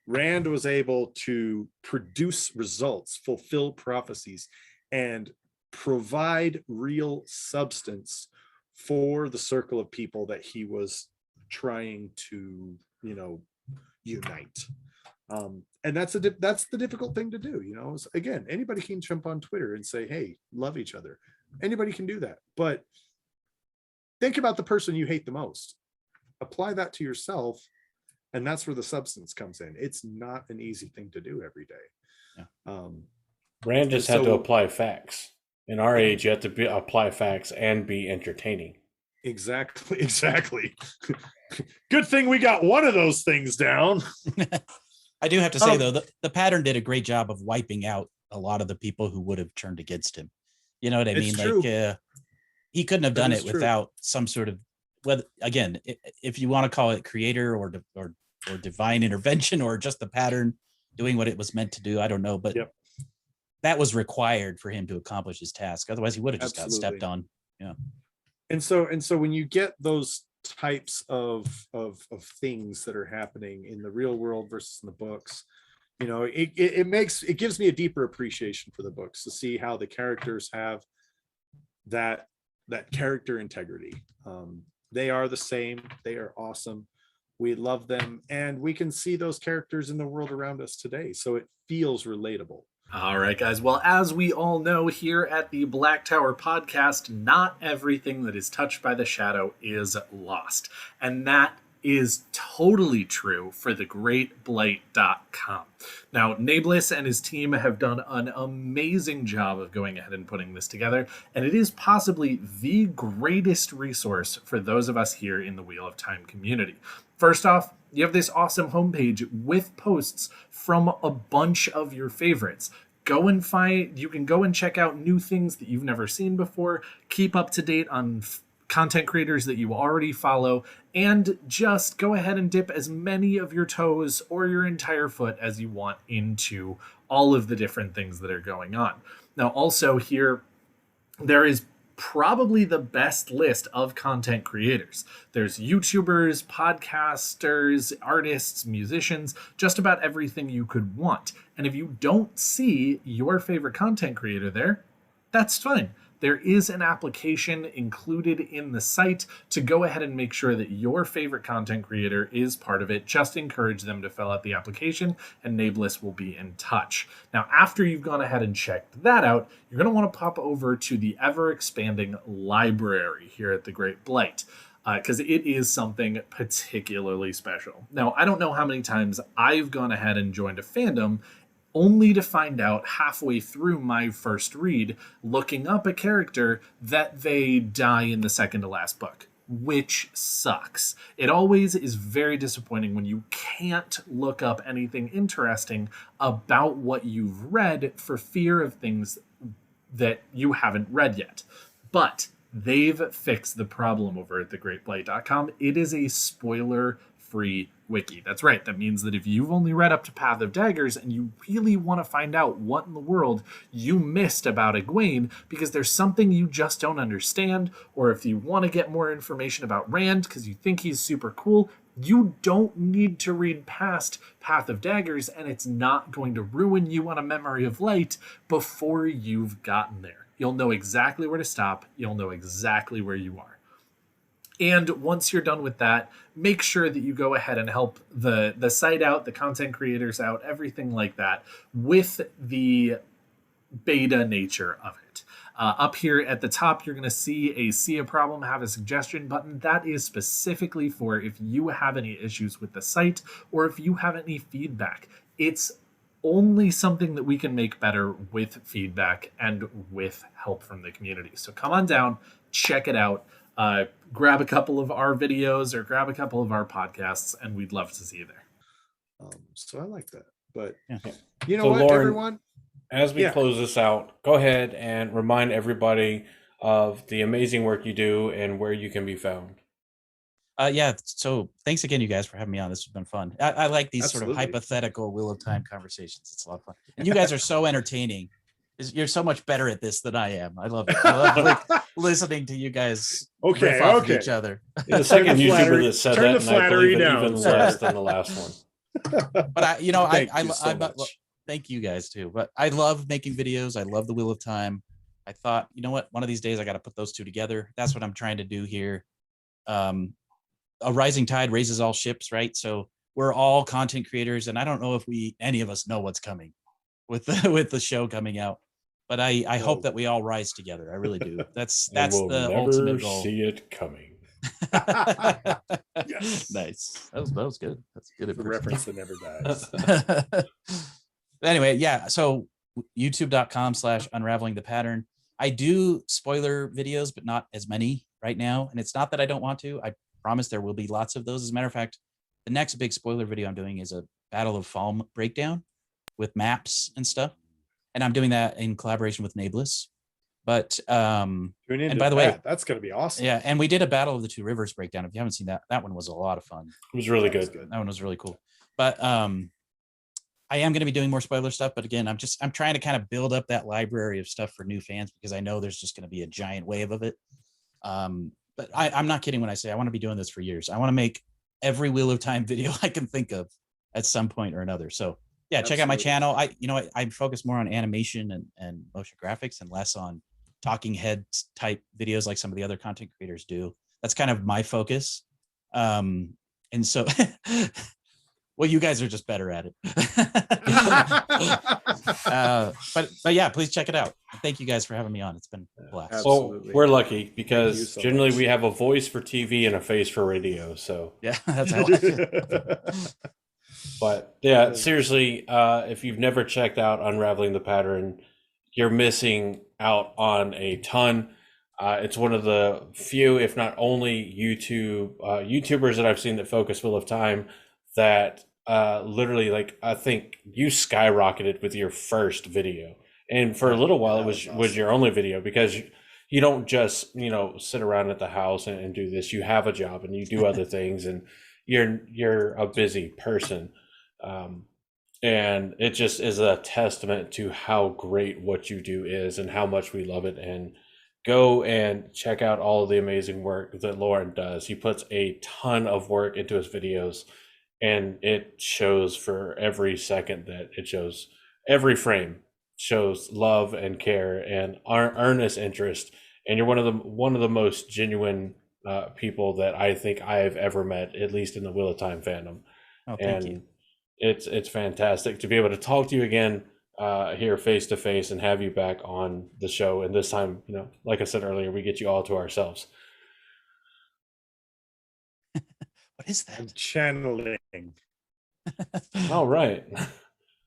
Rand was able to produce results, fulfill prophecies, and provide real substance for the circle of people that he was trying to, unite. And that's the difficult thing to do. Again, anybody can jump on Twitter and say, hey, love each other. Anybody can do that. But think about the person you hate the most. Apply that to yourself. And that's where the substance comes in. It's not an easy thing to do every day. Yeah. Rand just had to apply facts. In our age, you have to apply facts and be entertaining. Exactly. Good thing we got one of those things down. I do have to say, though, the pattern did a great job of wiping out a lot of the people who would have turned against him. You know what I mean? True. Like, he couldn't have done it without some sort of, again, if you want to call it creator or divine intervention, or just the pattern doing what it was meant to do. I don't know, but that was required for him to accomplish his task. Otherwise, he would have just got stepped on. Yeah. And so when you get those types of things that are happening in the real world versus in the books, it gives me a deeper appreciation for the books to see how the characters have that character integrity. They are the same. They are awesome. We love them, and we can see those characters in the world around us today. So it feels relatable. All right, guys. Well, as we all know here at the Black Tower podcast, not everything that is touched by the shadow is lost. And that is totally true for thegreatblight.com. Now, Nablus and his team have done an amazing job of going ahead and putting this together, and it is possibly the greatest resource for those of us here in the Wheel of Time community. First off, you have this awesome homepage with posts from a bunch of your favorites. You can go and check out new things that you've never seen before, keep up to date on content creators that you already follow, and just go ahead and dip as many of your toes or your entire foot as you want into all of the different things that are going on. Now, also here, there is probably the best list of content creators. There's YouTubers, podcasters, artists, musicians, just about everything you could want. And if you don't see your favorite content creator there, that's fine. There is an application included in the site to go ahead and make sure that your favorite content creator is part of it. Just encourage them to fill out the application, and Nablus will be in touch. Now, after you've gone ahead and checked that out, you're going to want to pop over to the ever-expanding library here at the Great Blight, because it is something particularly special. Now, I don't know how many times I've gone ahead and joined a fandom only to find out halfway through my first read, looking up a character, that they die in the second to last book, which sucks. It always is very disappointing when you can't look up anything interesting about what you've read for fear of things that you haven't read yet. But they've fixed the problem over at thegreatblight.com. It is a spoiler-free wiki. That's right. That means that if you've only read up to Path of Daggers and you really want to find out what in the world you missed about Egwene because there's something you just don't understand, or if you want to get more information about Rand because you think he's super cool, you don't need to read past Path of Daggers, and it's not going to ruin you on a Memory of Light before you've gotten there. You'll know exactly where to stop. You'll know exactly where you are. And once you're done with that, make sure that you go ahead and help the site out, the content creators out, everything like that, with the beta nature of it. Up here at the top, you're going to see a problem, have a suggestion button. That is specifically for if you have any issues with the site or if you have any feedback. It's only something that we can make better with feedback and with help from the community. So come on down, check it out. Grab a couple of our videos or grab a couple of our podcasts, and we'd love to see you there. So I like that. But Yeah. you know So what, Lauren, everyone? As we close this out, go ahead and remind everybody of the amazing work you do and where you can be found. So thanks again, you guys, for having me on. This has been fun. I like these Absolutely. sort of hypothetical Wheel of Time conversations. It's a lot of fun. And you guys are so entertaining. You're so much better at this than I am. I love it. I love listening to you guys riff off of each other. The second YouTuber that said turn that, the and I flattery believe it down, even sir. less than the last one. But Thank you so much. thank you guys too. But I love making videos. I love the Wheel of Time. I thought, you know what? One of these days I got to put those two together. That's what I'm trying to do here. A rising tide raises all ships, right? So we're all content creators, and I don't know if any of us know what's coming with the show coming out. But I hope that we all rise together. I really do. That's we'll the never ultimate goal. see it coming. Yes. Nice. That was good. That's good. The reference that never dies. Anyway, yeah. So youtube.com/unraveling the pattern. I do spoiler videos, but not as many right now. And it's not that I don't want to. I promise there will be lots of those. As a matter of fact, the next big spoiler video I'm doing is a Battle of Falm breakdown with maps and stuff. And I'm doing that in collaboration with Nameless. But and by the way, that's gonna be awesome. Yeah, and we did a Battle of the Two Rivers breakdown. If you haven't seen that, that one was a lot of fun. It was really good. That one was really cool. But I am going to be doing more spoiler stuff. But again, I'm trying to kind of build up that library of stuff for new fans, because I know there's just going to be a giant wave of it. But I'm not kidding when I say I want to be doing this for years. I want to make every Wheel of Time video I can think of at some point or another. So yeah, check out my channel. I focus more on animation and motion graphics and less on talking heads type videos like some of the other content creators do. That's kind of my focus. And so, well, you guys are just better at it. But yeah, please check it out. Thank you guys for having me on. It's been a blast. Absolutely. Well, we're lucky because so generally much. we have a voice for TV and a face for radio. So Yeah, that's how I feel. But yeah, seriously, if you've never checked out Unraveling the Pattern, you're missing out on a ton. It's one of the few, if not only, YouTubers that I've seen that focus Wheel of Time that literally, like, I think you skyrocketed with your first video. And for a little while, it was your only video, because you don't just, sit around at the house and do this. You have a job and you do other things, and you're a busy person. And it just is a testament to how great what you do is and how much we love it. And go and check out all of the amazing work that Lauren does. He puts a ton of work into his videos, and it shows for every second that it shows. Every frame shows love and care and earnest interest. And you're one of the most genuine people that I think I've ever met, at least in the Wheel of Time fandom. Oh, thank you. It's fantastic to be able to talk to you again here face to face and have you back on the show. And this time, like I said earlier, we get you all to ourselves. What is that? I'm channeling. All right.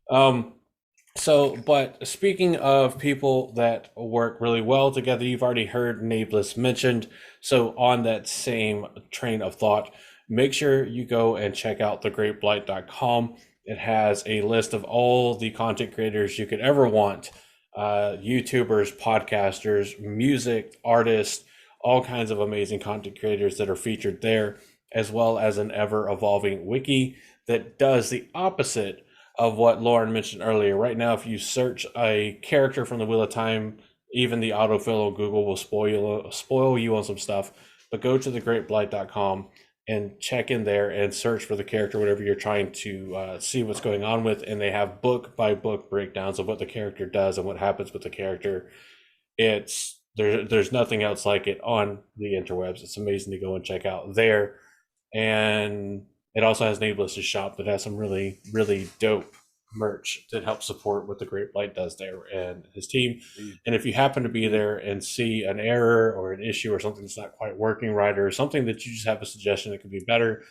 But speaking of people that work really well together, you've already heard Nameless mentioned. So on that same train of thought, make sure you go and check out thegreatblight.com. It has a list of all the content creators you could ever want. YouTubers, podcasters, music, artists, all kinds of amazing content creators that are featured there, as well as an ever-evolving wiki that does the opposite of what Lauren mentioned earlier. Right now, if you search a character from the Wheel of Time, even the autofill of Google will spoil you on some stuff. But go to thegreatblight.com and check in there and search for the character, whatever you're trying to see what's going on with. And they have book by book breakdowns of what the character does and what happens with the character. There's nothing else like it on the interwebs. It's amazing to go and check out there. And it also has Nameless's shop that has some really, really dope merch that helps support what the Great Blight does there and his team. And if you happen to be there and see an error or an issue or something that's not quite working right, or something that you just have a suggestion that could be better,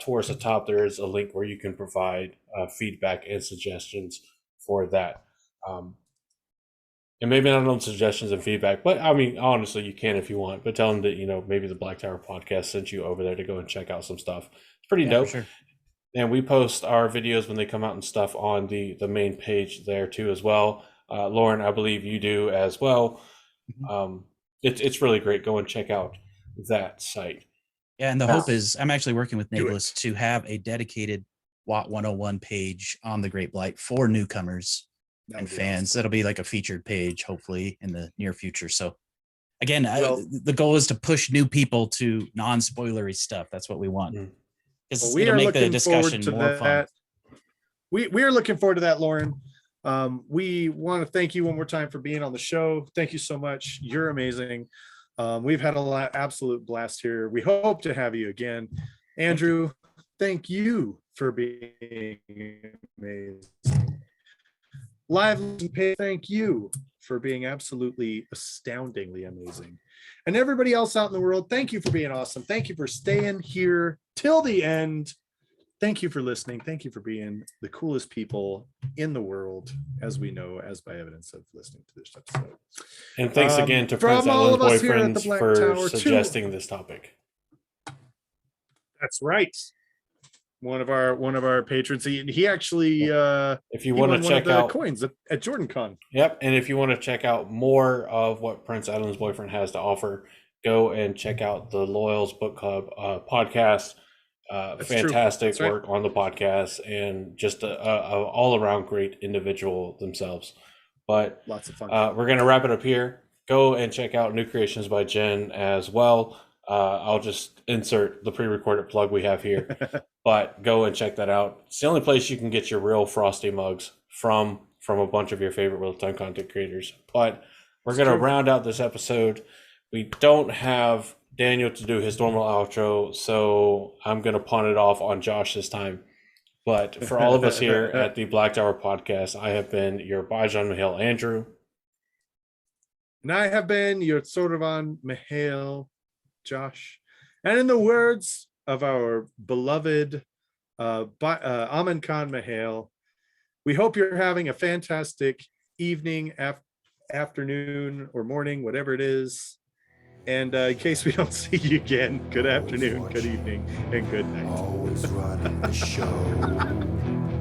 towards the top there is a link where you can provide feedback and suggestions for that. And maybe not on suggestions and feedback, but I mean, honestly, you can if you want, but tell them that, maybe the Black Tower podcast sent you over there to go and check out some stuff. It's pretty dope. Sure. And we post our videos when they come out and stuff on the main page there too as well. Lauren, I believe you do as well. It's really great. Go and check out that site. Yeah, and the hope is I'm actually working with Nameless to have a dedicated WOT 101 page on the Great Blight for newcomers and fans. Awesome. That'll be like a featured page, hopefully, in the near future. So again, the goal is to push new people to non-spoilery stuff. That's what we want. Because we it'll are make the looking discussion forward to more fun. we are looking forward to that, Lauren. We want to thank you one more time for being on the show. Thank you so much. You're amazing. We've had absolute blast here. We hope to have you again. Andrew, thank you for being amazing. Live, thank you for being absolutely astoundingly amazing. And everybody else out in the world, thank you for being awesome. Thank you for staying here till the end. Thank you for listening. Thank you for being the coolest people in the world, as we know, as by evidence of listening to this episode. And thanks again to from Prince all Allen's of us here at the boyfriends Black for Tower, suggesting this topic. That's right. One of our patrons. He actually if you want to check out coins at Jordan Con. Yep, and if you want to check out more of what Prince Allen's boyfriend has to offer, go and check out the Loyals Book Club podcast. Fantastic work on the podcast, and just a all around great individual themselves. But lots of fun. We're gonna wrap it up here. Go and check out New Creations by Jen as well. I'll just insert the pre-recorded plug we have here, but go and check that out. It's the only place you can get your real frosty mugs from a bunch of your favorite real-time content creators. But we're going to round out this episode. We don't have Daniel to do his normal outro, so I'm going to pawn it off on Josh this time. But for all of us here at the Black Tower Podcast, I have been your Bajan Mihail Andrew. And I have been your Sorvan Mihail Josh. And in the words of our beloved Amin Khan Mihail, we hope you're having a fantastic evening, afternoon, or morning, whatever it is. And in case we don't see you again, good afternoon, good evening, and good night. Always running the show.